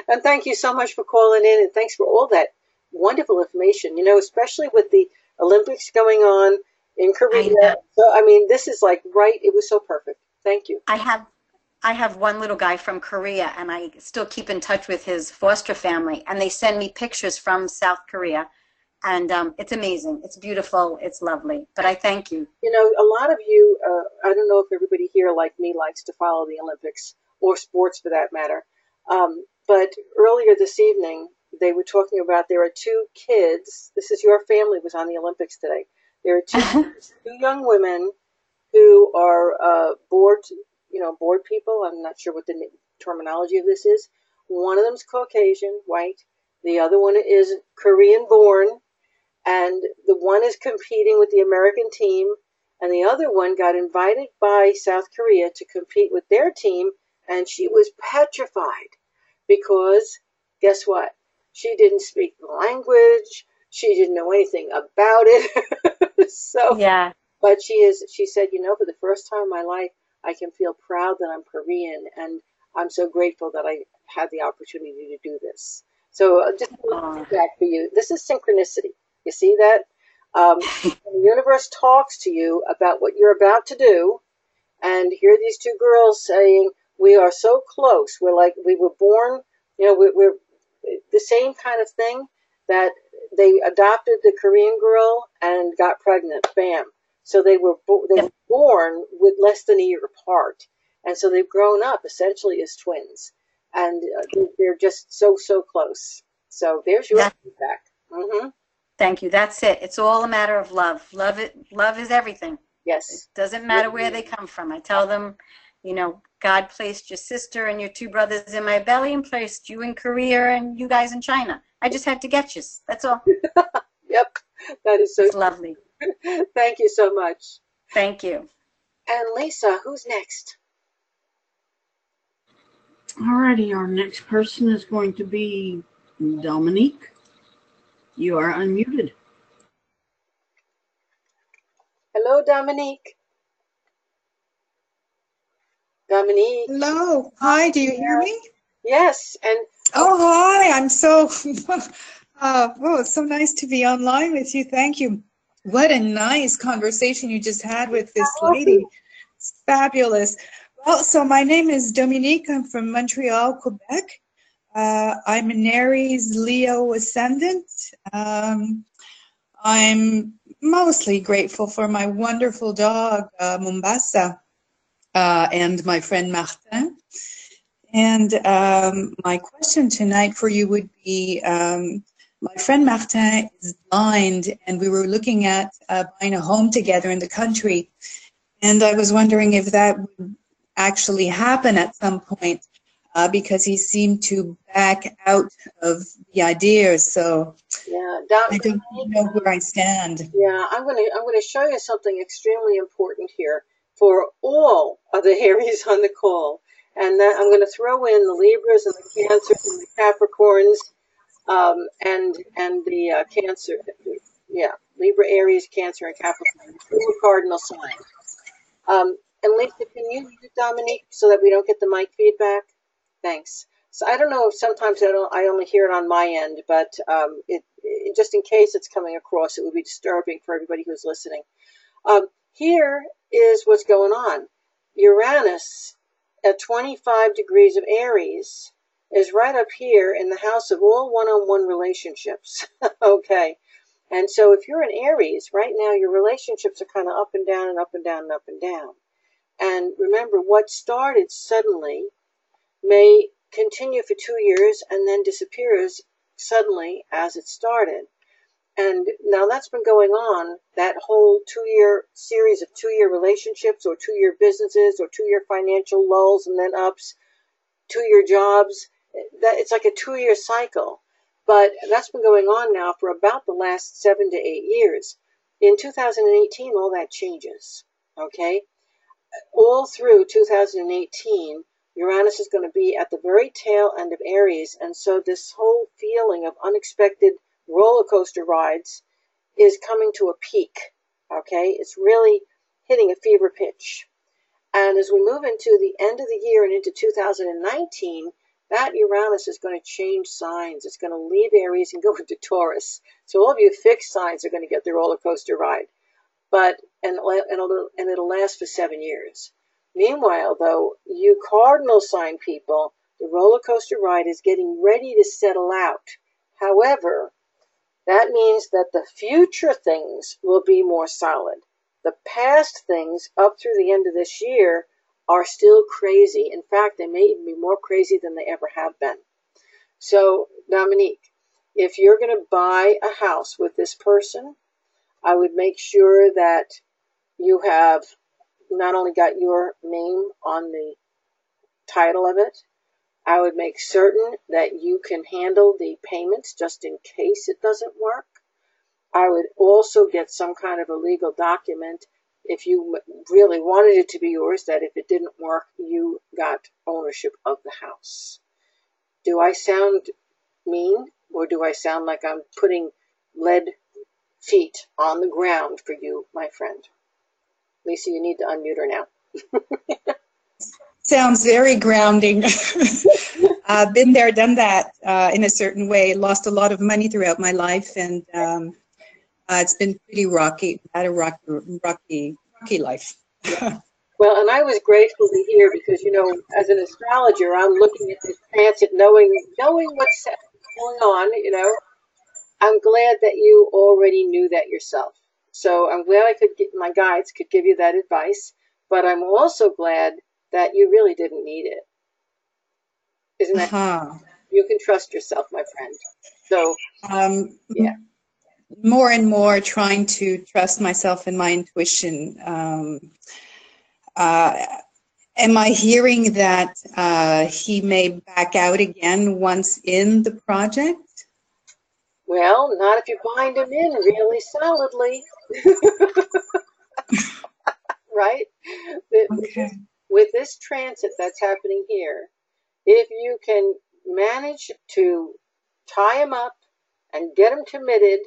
And thank you so much for calling in, and thanks for all that wonderful information, especially with the Olympics going on in Korea. So, I mean, this is like right. It was so perfect. Thank you. I have one little guy from Korea, and I still keep in touch with his foster family, and they send me pictures from South Korea, and it's amazing. It's beautiful. It's lovely. But I thank you. A lot of you, I don't know if everybody here like me likes to follow the Olympics or sports for that matter. But earlier this evening, they were talking about there are two kids. This is your family was on the Olympics today. There are two young women who are bored people. I'm not sure what the terminology of this is. One of them's Caucasian, white. The other one is Korean born. And the one is competing with the American team. And the other one got invited by South Korea to compete with their team. And she was petrified because guess what? She didn't speak the language. She didn't know anything about it. So, yeah. But she said, for the first time in my life, I can feel proud that I'm Korean, and I'm so grateful that I had the opportunity to do this. So just a little feedback for you. This is synchronicity. You see that? The universe talks to you about what you're about to do, and here are these two girls saying, we are so close. We're like, we were born, we're the same kind of thing, that they adopted the Korean girl and got pregnant. Bam. So they were born with less than a year apart. And so they've grown up essentially as twins. And they're just so close. So there's your feedback. Mm-hmm. Thank you. That's it. It's all a matter of love. Love is everything. Yes. It doesn't matter where they come from. I tell them, God placed your sister and your two brothers in my belly and placed you in Korea and you guys in China. I just had to get you. That's all. Yep. That is so it's lovely. Thank you so much. Thank you. And Lisa, who's next? Alrighty, our next person is going to be Dominique. You are unmuted. Hello, Dominique. Dominique. Hello. Hi, do you hear me? Yes. And oh, hi. I'm so, it's so nice to be online with you. Thank you. What a nice conversation you just had with this lady. It's fabulous. Well, so my name is Dominique. I'm from Montreal, Quebec. I'm an Aries Leo ascendant. I'm mostly grateful for my wonderful dog, Mombasa, and my friend Martin. And my question tonight for you would be, my friend Martin is blind, and we were looking at buying a home together in the country. And I was wondering if that would actually happen at some point, because he seemed to back out of the idea. So yeah, I don't know where I stand. Yeah, I'm gonna show you something extremely important here for all of the Aries on the call, and that I'm going to throw in the Libras and the Cancers and the Capricorns, and the Cancer. Yeah, Libra, Aries, Cancer, and Capricorn. Four cardinal signs. And Lisa, can you mute Dominique so that we don't get the mic feedback? Thanks. So I don't know if sometimes I only hear it on my end, but just in case it's coming across, it would be disturbing for everybody who's listening. Here is what's going on. Uranus at 25 degrees of Aries is right up here in the house of all one-on-one relationships. Okay. And so if you're an Aries, right now your relationships are kind of up and down and up and down and up and down. And remember, what started suddenly may continue for 2 years and then disappears suddenly as it started. And now that's been going on, that whole 2-year series of 2-year relationships or 2-year businesses or 2-year financial lulls and then ups, 2-year jobs. That it's like a 2-year cycle. But that's been going on now for about the last 7 to 8 years. In 2018, all that changes. Okay? all through 2018, Uranus is going to be at the very tail end of Aries, and so this whole feeling of unexpected roller coaster rides is coming to a peak. Okay, it's really hitting a fever pitch. And as we move into the end of the year and into 2019, that Uranus is going to change signs. It's going to leave Aries and go into Taurus. So all of you fixed signs are going to get the roller coaster ride, and it'll last for 7 years. Meanwhile, though, you cardinal sign people, the roller coaster ride is getting ready to settle out. However, that means that the future things will be more solid. The past things up through the end of this year are still crazy. In fact, they may even be more crazy than they ever have been. So, Dominique, if you're going to buy a house with this person, I would make sure that you have not only got your name on the title of it, I would make certain that you can handle the payments just in case it doesn't work. I would also get some kind of a legal document if you really wanted it to be yours, that if it didn't work, you got ownership of the house. Do I sound mean, or do I sound like I'm putting lead feet on the ground for you, my friend? Lisa, you need to unmute her now. Sounds very grounding. Been there, done that in a certain way. Lost a lot of money throughout my life, and it's been pretty rocky. Had a rocky life. Well, and I was grateful to hear, because, you know, as an astrologer, I'm looking at this transit, knowing what's going on, you know. I'm glad that you already knew that yourself. So I'm glad my guides could give you that advice, but I'm also glad that you really didn't need it. Isn't that? You can trust yourself, my friend. So, yeah. More and more trying to trust myself and my intuition. Am I hearing that he may back out again once in the project? Well, not if you bind him in really solidly. Right? Okay. With this transit that's happening here, if you can manage to tie him up and get him committed,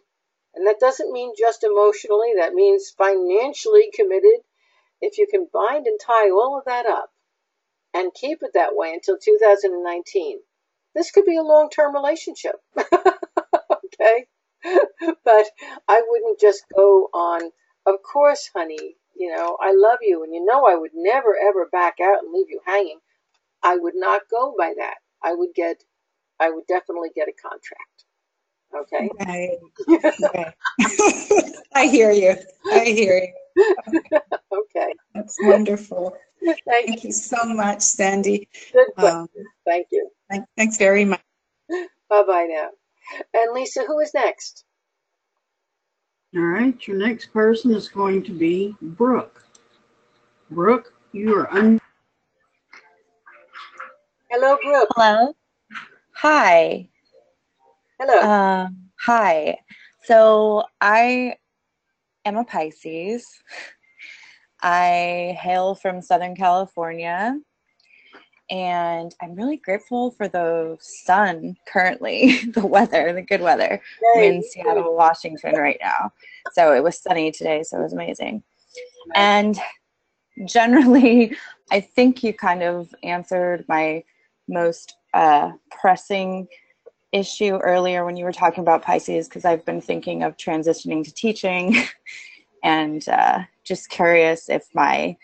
and that doesn't mean just emotionally, that means financially committed. If you can bind and tie all of that up and keep it that way until 2019, this could be a long-term relationship. Okay? But I wouldn't just go on, of course, honey, you know, I love you, and you know I would never, ever back out and leave you hanging. I would not go by that. I would definitely get a contract. Okay? Right. I hear you. Okay. That's wonderful. Thank you so much, Sandy. Good question. Thank you. Thanks very much. Bye-bye now. And Lisa, who is next? All right, your next person is going to be Brooke. Brooke, you are Hello, Brooke. Hello. Hi. Hello. Hi. So I am a Pisces. I hail from Southern California, and I'm really grateful for the sun currently, the weather, the good weather. I'm in Seattle, Washington right now. So it was sunny today, so it was amazing. And generally, I think you kind of answered my most pressing issue earlier when you were talking about Pisces, because I've been thinking of transitioning to teaching and just curious if my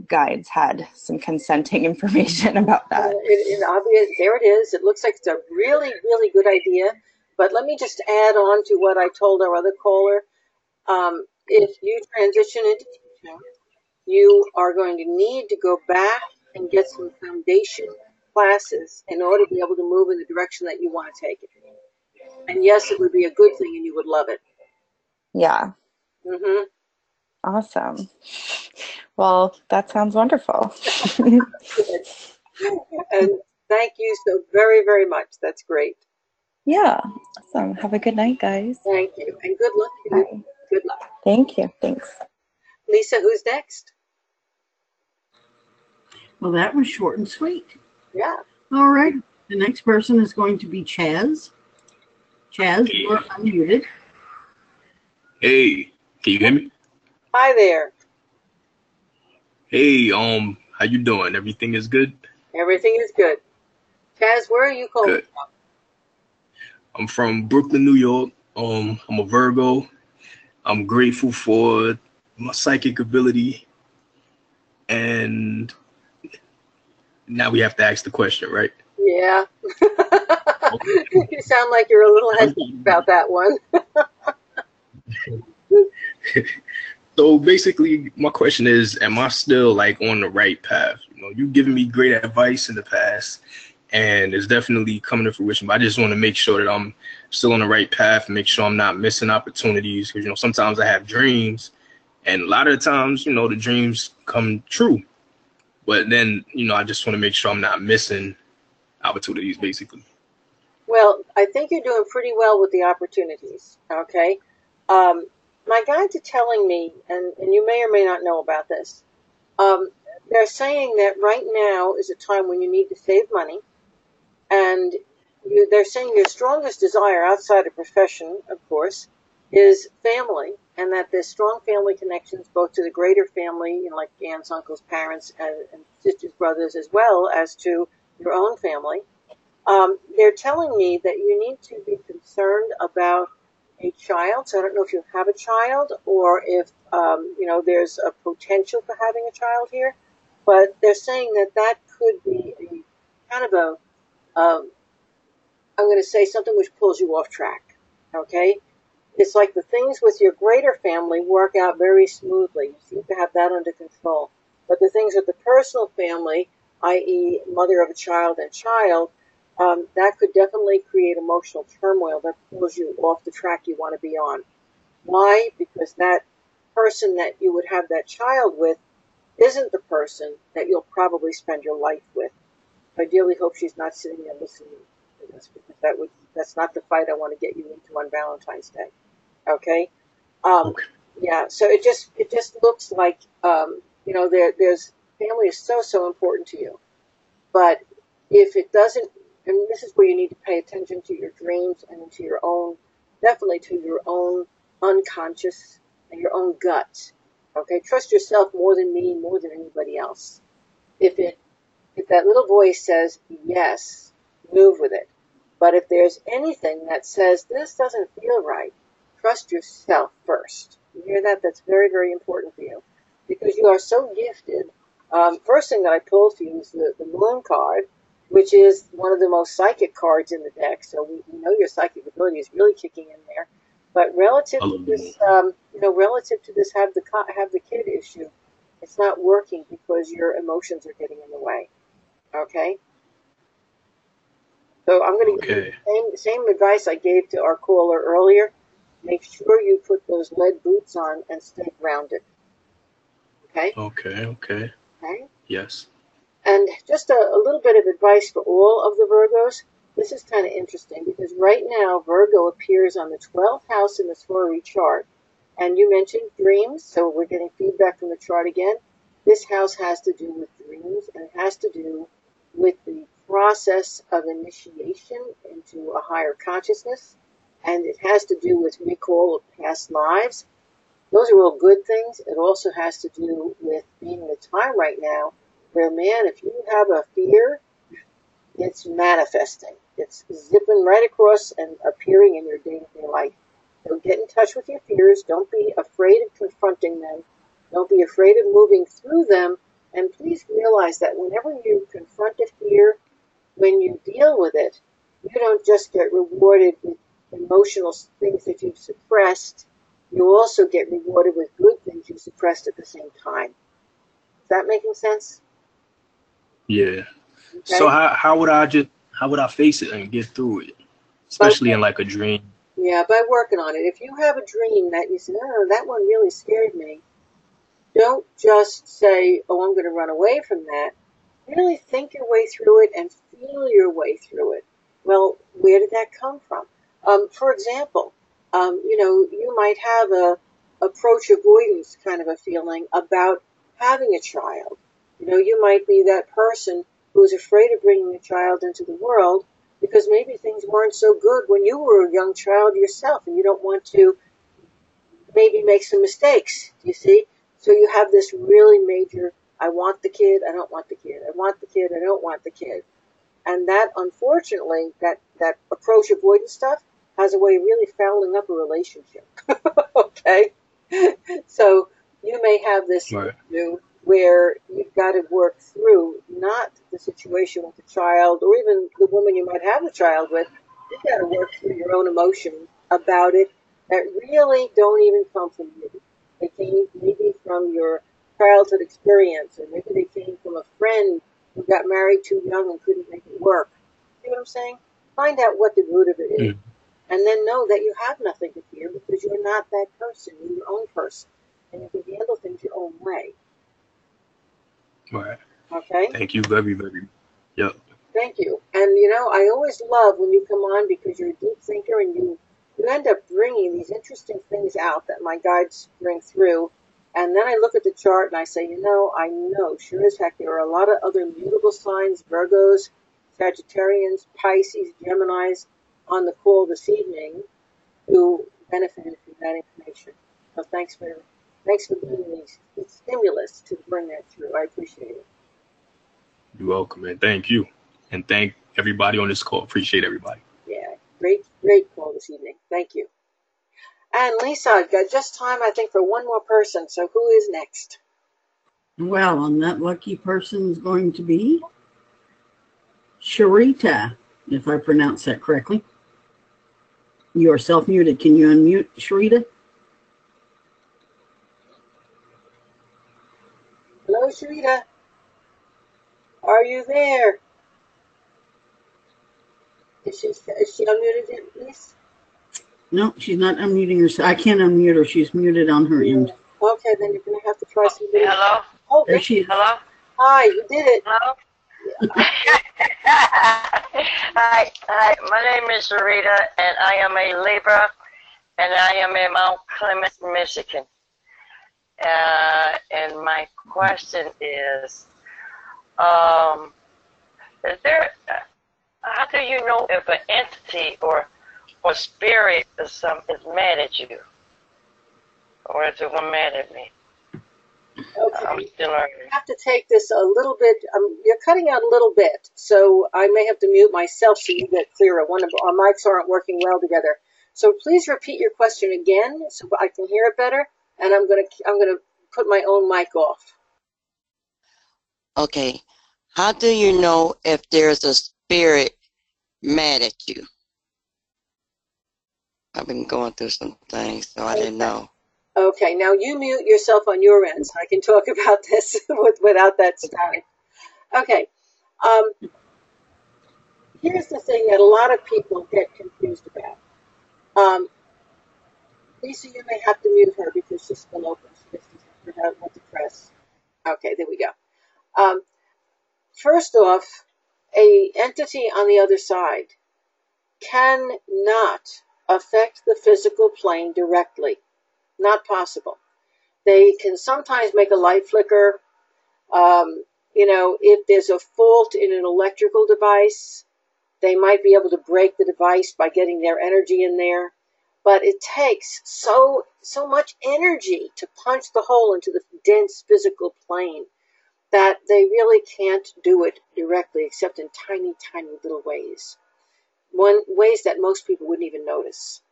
guides had some consenting information about that. Obvious, there it is. It looks like it's a really, really good idea. But let me just add on to what I told our other caller. If you transition into teaching, you are going to need to go back and get some foundation classes in order to be able to move in the direction that you want to take it. And yes, it would be a good thing and you would love it. Yeah. Mm-hmm. Awesome. Well, that sounds wonderful. And thank you so very, very much. That's great. Yeah. Awesome. Have a good night, guys. Thank you. And good luck to you. Good luck. Thank you. Thanks. Lisa, who's next? Well, that was short and sweet. Yeah. All right. The next person is going to be Chaz. Chaz, you're unmuted. Hey, can you hear me? Hi there. Hey, how you doing? Everything is good? Everything is good. Chaz, where are you calling Good. I'm from Brooklyn, New York. I'm a Virgo. I'm grateful for my psychic ability. And now we have to ask the question, right? Yeah. You sound like you're a little hesitant about that one. So basically, my question is, am I still like on the right path? You know, you've given me great advice in the past, and it's definitely coming to fruition. But I just want to make sure that I'm still on the right path, make sure I'm not missing opportunities. Because, you know, sometimes I have dreams, and a lot of the times, you know, the dreams come true. But then, you know, I just want to make sure I'm not missing opportunities, basically. Well, I think you're doing pretty well with the opportunities, okay? My guides are telling me, and you may or may not know about this, they're saying that right now is a time when you need to save money, and they're saying your strongest desire outside of profession, of course, is family, and that there's strong family connections both to the greater family, you know, like aunts, uncles, parents, and sisters, brothers, as well as to your own family. They're telling me that you need to be concerned about a child. So I don't know if you have a child or if, you know, there's a potential for having a child here. But they're saying that that could be a kind of a, I'm going to say something which pulls you off track. Okay? It's like the things with your greater family work out very smoothly. You seem to have that under control. But the things with the personal family, i.e. mother of a child and child, that could definitely create emotional turmoil that pulls you off the track you want to be on. Why? Because that person that you would have that child with isn't the person that you'll probably spend your life with. I dearly hope she's not sitting there listening to this, because that's not the fight I want to get you into on Valentine's Day. Okay? Okay. Yeah, so it just looks like, you know, there's family is so important to you. But if it doesn't, and this is where you need to pay attention to your dreams and to your own, definitely to your own unconscious and your own gut. Okay, trust yourself more than me, more than anybody else. If that little voice says yes, move with it. But if there's anything that says this doesn't feel right, trust yourself first. You hear that? That's very, very important for you, because you are so gifted. First thing that I pulled for you is the Moon card, which is one of the most psychic cards in the deck. So we know your psychic ability is really kicking in there. But relative to this, you know, relative to this have the kid issue, it's not working because your emotions are getting in the way. Okay. So I'm going to give you the same advice I gave to our caller earlier. Make sure you put those lead boots on and stay grounded. Okay. Okay. Okay. Yes. And just a little bit of advice for all of the Virgos. This is kind of interesting because right now Virgo appears on the 12th house in the Swarry chart. And you mentioned dreams, so we're getting feedback from the chart again. This house has to do with dreams, and it has to do with the process of initiation into a higher consciousness. And it has to do with recall of past lives. Those are all good things. It also has to do with being in a time right now where, man, if you have a fear, it's manifesting. It's zipping right across and appearing in your day-to-day life. So get in touch with your fears. Don't be afraid of confronting them. Don't be afraid of moving through them. And please realize that whenever you confront a fear, when you deal with it, you don't just get rewarded with emotional things that you've suppressed. You also get rewarded with good things you suppressed at the same time. Is that making sense? Yeah. Okay. So how would I face it and get through it, especially in like a dream? Yeah, by working on it. If you have a dream that you say, oh, that one really scared me, don't just say, oh, I'm going to run away from that. Really think your way through it and feel your way through it. Well, where did that come from? For example, you know, you might have a approach avoidance kind of a feeling about having a child. You know, you might be that person who's afraid of bringing a child into the world because maybe things weren't so good when you were a young child yourself, and you don't want to maybe make some mistakes, you see? So you have this really major, I want the kid, I don't want the kid, I want the kid, I don't want the kid. And that, unfortunately, that approach avoidance stuff has a way of really fouling up a relationship. Okay? So you may have this issue where you've got to work through not the situation with the child or even the woman you might have the child with. You've got to work through your own emotions about it that really don't even come from you. They came maybe from your childhood experience, or maybe they came from a friend who got married too young and couldn't make it work. See what I'm saying? Find out what the root of it is. And then know that you have nothing to fear because you're not that person. You're your own person. And you can handle things your own way. Right. Okay? Thank you very, very. Yep. Thank you. And, you know, I always love when you come on because you're a deep thinker and you end up bringing these interesting things out that my guides bring through. And then I look at the chart and I say, you know, I know, sure as heck, there are a lot of other mutable signs, Virgos, Sagittarians, Pisces, Geminis, on the call this evening who benefited from that information. So thanks for being the stimulus to bring that through. I appreciate it. You're welcome, and thank you. And thank everybody on this call. Appreciate everybody. Yeah, great call this evening. Thank you. And Lisa, I've got just time, I think, for one more person. So who is next? Well, and that lucky person is going to be Sharita, if I pronounce that correctly. You are self-muted. Can you unmute, Sharita? Hello, Sharita. Are you there? Is she unmuted yet, please? No, she's not unmuting herself. I can't unmute her. She's muted on her end. Okay, then you're going to have to try somebody. Hello? Oh, there she is. Hello? Hi, you did it. Hello? Hi, my name is Rita, and I am a Libra, and I am in Mount Clemens, Michigan. And my question is there, how do you know if an entity or spirit is mad at you? Or is it one mad at me? Okay. I'm still learning. I have to take this a little bit. You're cutting out a little bit, so I may have to mute myself so you get clearer. One of our mics aren't working well together. So please repeat your question again so I can hear it better. And I'm gonna put my own mic off. Okay. How do you know if there's a spirit mad at you? I've been going through some things, so I didn't know. Okay, now you mute yourself on your end so I can talk about this without that static. Okay, here's the thing that a lot of people get confused about. Lisa, you may have to mute her because she's still open. She just doesn't know what to press. Okay, there we go. First off, a entity on the other side cannot affect the physical plane directly. Not possible. They can sometimes make a light flicker. You know, if there's a fault in an electrical device, they might be able to break the device by getting their energy in there. But it takes so much energy to punch the hole into the dense physical plane that they really can't do it directly except in tiny, tiny little ways. Ways that most people wouldn't even notice.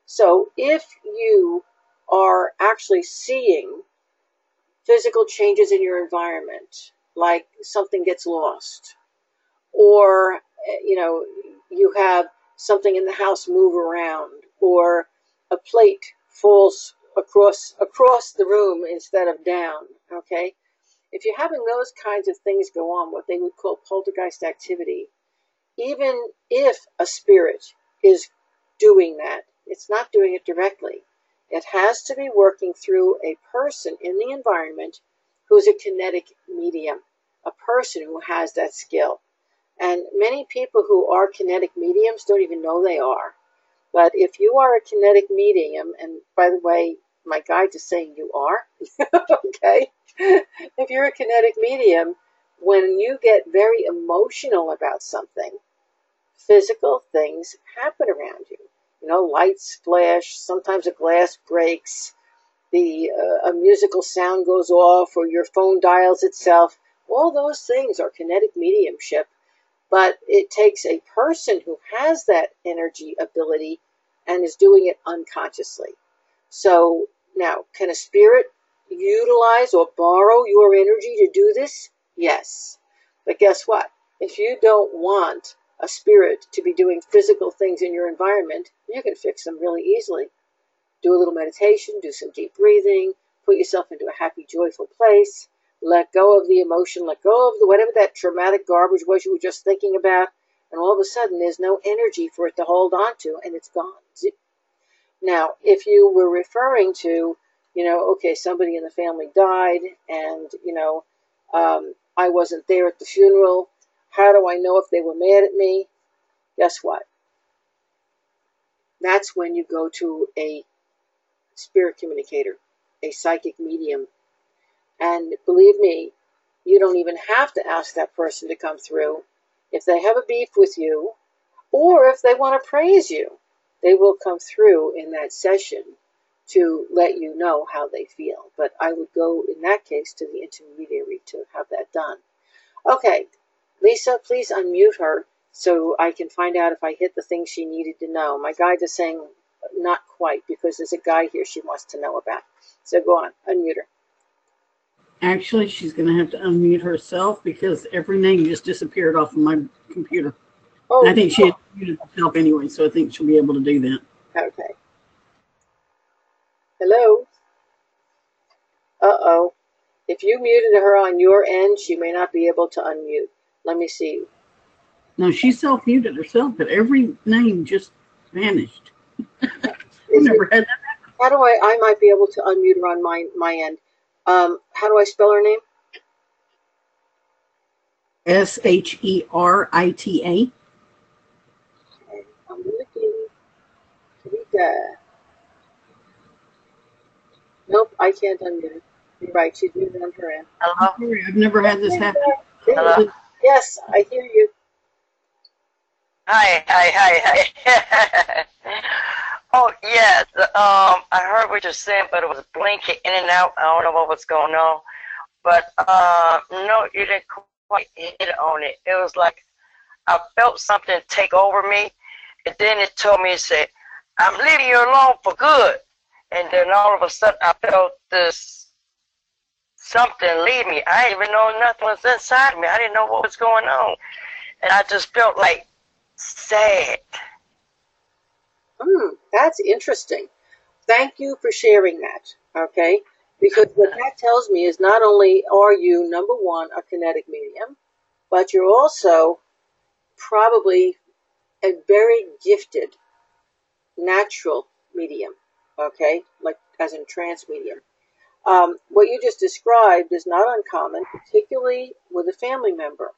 So if you are actually seeing physical changes in your environment, like something gets lost, or you know, you have something in the house move around, or a plate falls across the room instead of down, okay? If you're having those kinds of things go on, what they would call poltergeist activity, even if a spirit is doing that, it's not doing it directly. It has to be working through a person in the environment who's a kinetic medium, a person who has that skill. And many people who are kinetic mediums don't even know they are. But if you are a kinetic medium, and by the way, my guide is saying you are, okay, If you're a kinetic medium, when you get very emotional about something, physical things happen around you. You know, lights flash, sometimes a glass breaks, a musical sound goes off, or your phone dials itself. All those things are kinetic mediumship, but it takes a person who has that energy ability and is doing it unconsciously. So now, can a spirit utilize or borrow your energy to do this? Yes. But guess what? If you don't want a spirit to be doing physical things in your environment, you can fix them really easily. Do a little meditation, do some deep breathing, put yourself into a happy, joyful place, let go of the emotion, let go of whatever that traumatic garbage was you were just thinking about, and all of a sudden there's no energy for it to hold on to, and it's gone. Now, if you were referring to, okay, somebody in the family died, and, I wasn't there at the funeral, how do I know if they were mad at me? Guess what? That's when you go to a spirit communicator, a psychic medium. And believe me, you don't even have to ask that person to come through. If they have a beef with you, or if they want to praise you, they will come through in that session to let you know how they feel. But I would go, in that case, to the intermediary to have that done. Okay, Lisa, please unmute her so I can find out if I hit the thing she needed to know. My guide is saying not quite, because there's a guy here she wants to know about. So go on, unmute her. Actually, she's going to have to unmute herself because every name just disappeared off of my computer. Oh, I think she had muted herself anyway, so I think she'll be able to do that. Okay. Hello? Uh-oh. If you muted her on your end, she may not be able to unmute. Let me see. No, she self-muted herself, but every name just vanished. I've never had that. How do I might be able to unmute her on my end. How do I spell her name? Sherita. Okay, I'm looking. Sherita. Nope, I can't unmute her. You're right, she's muted on her end. Hello? I've never had this happen. Hello? Yes, I hear you. Hi. Oh, yeah. I heard what you're saying, but it was blinking in and out. I don't know what was going on. But, no, you didn't quite hit on it. It was like I felt something take over me, and then it told me, it said, I'm leaving you alone for good. And then all of a sudden, I felt this something leave me. I didn't even know nothing was inside me. I didn't know what was going on. And I just felt like sad. That's interesting. Thank you for sharing that, okay? Because what that tells me is not only are you, number one, a kinetic medium, but you're also probably a very gifted natural medium, okay? Like as in trance medium. What you just described is not uncommon, particularly with a family member.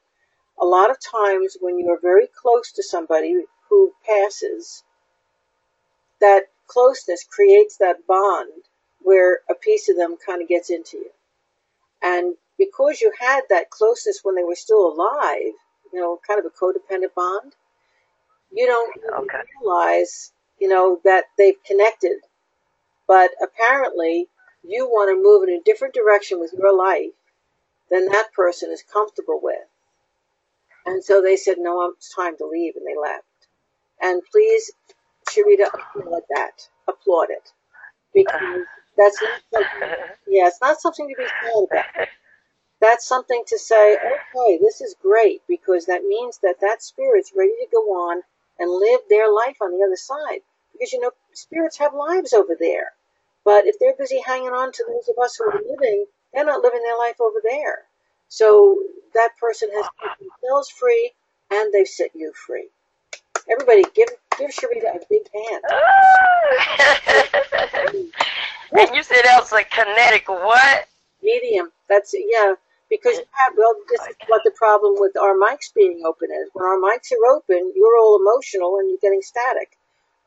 A lot of times when you are very close to somebody who passes, that closeness creates that bond where a piece of them kind of gets into you. And because you had that closeness when they were still alive, kind of a codependent bond, you don't even realize, that they've connected. But apparently you want to move in a different direction with your life than that person is comfortable with. And so they said, no, it's time to leave, and they left. And please, Sherita, applaud it. Because that's not something, it's not something to be sad about. That's something to say, okay, this is great, because that means that spirit's ready to go on and live their life on the other side. Because, spirits have lives over there. But if they're busy hanging on to those of us who are living, they're not living their life over there. So that person has set themselves free, and they've set you free. Everybody, give Sherita a big hand. And you said that was a kinetic what? Medium. That's, because this is what the problem with our mics being open is. When our mics are open, you're all emotional and you're getting static.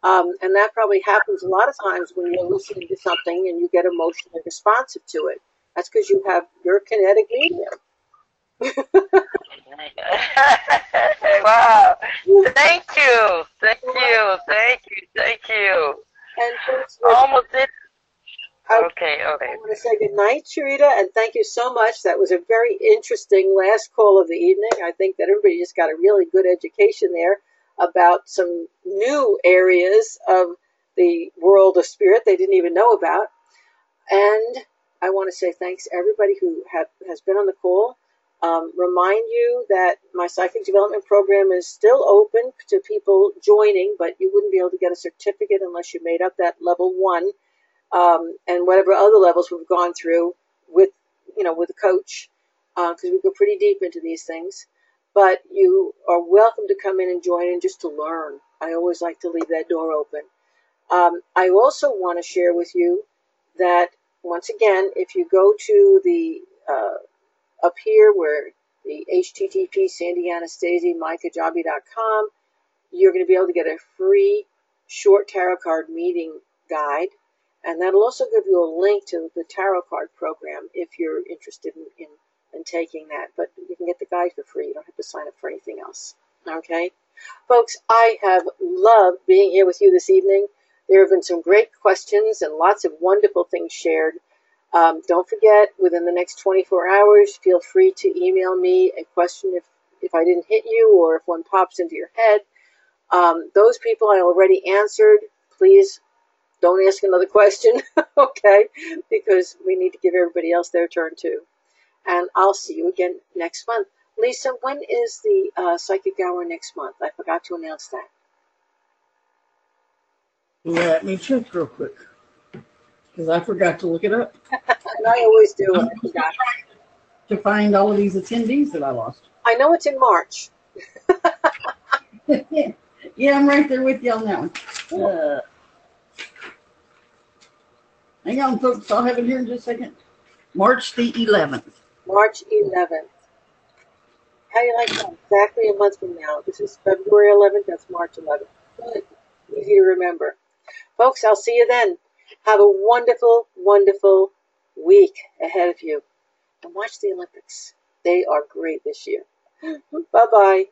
And that probably happens a lot of times when you're listening to something and you get emotionally responsive to it. That's because you have your kinetic medium. Wow. Thank you. Thank you. Thank you. Thank you. And folks, almost did. Okay. I want to say good night, Sharita, and thank you so much. That was a very interesting last call of the evening. I think that everybody just got a really good education there about some new areas of the world of spirit they didn't even know about. And I want to say thanks to everybody who has been on the call. Remind you that my psychic development program is still open to people joining, but you wouldn't be able to get a certificate unless you made up that level 1. And whatever other levels we've gone through with a coach, because we go pretty deep into these things. But you are welcome to come in and join in just to learn. I always like to leave that door open. I also want to share with you that, once again, if you go to the up here where the http SandyAnastasi.mykajabi.com, you're going to be able to get a free short tarot card meeting guide. And that'll also give you a link to the tarot card program if you're interested in taking that. But you can get the guide for free. You don't have to sign up for anything else. Okay? Folks, I have loved being here with you this evening. There have been some great questions and lots of wonderful things shared. Don't forget, within the next 24 hours, feel free to email me a question if I didn't hit you or if one pops into your head. Those people I already answered. Please don't ask another question, okay? Because we need to give everybody else their turn too. And I'll see you again next month. Lisa, when is the Psychic Hour next month? I forgot to announce that. Let me check real quick, because I forgot to look it up. And I always do. I forgot to find all of these attendees that I lost. I know it's in March. Yeah, I'm right there with you on that one. Hang on, folks. I'll have it here in just a second. March the 11th. March 11th. How do you like that? Exactly a month from now. This is February 11th. That's March 11th. Good. Easy to remember. Folks, I'll see you then. Have a wonderful, wonderful week ahead of you. And watch the Olympics. They are great this year. Bye-bye.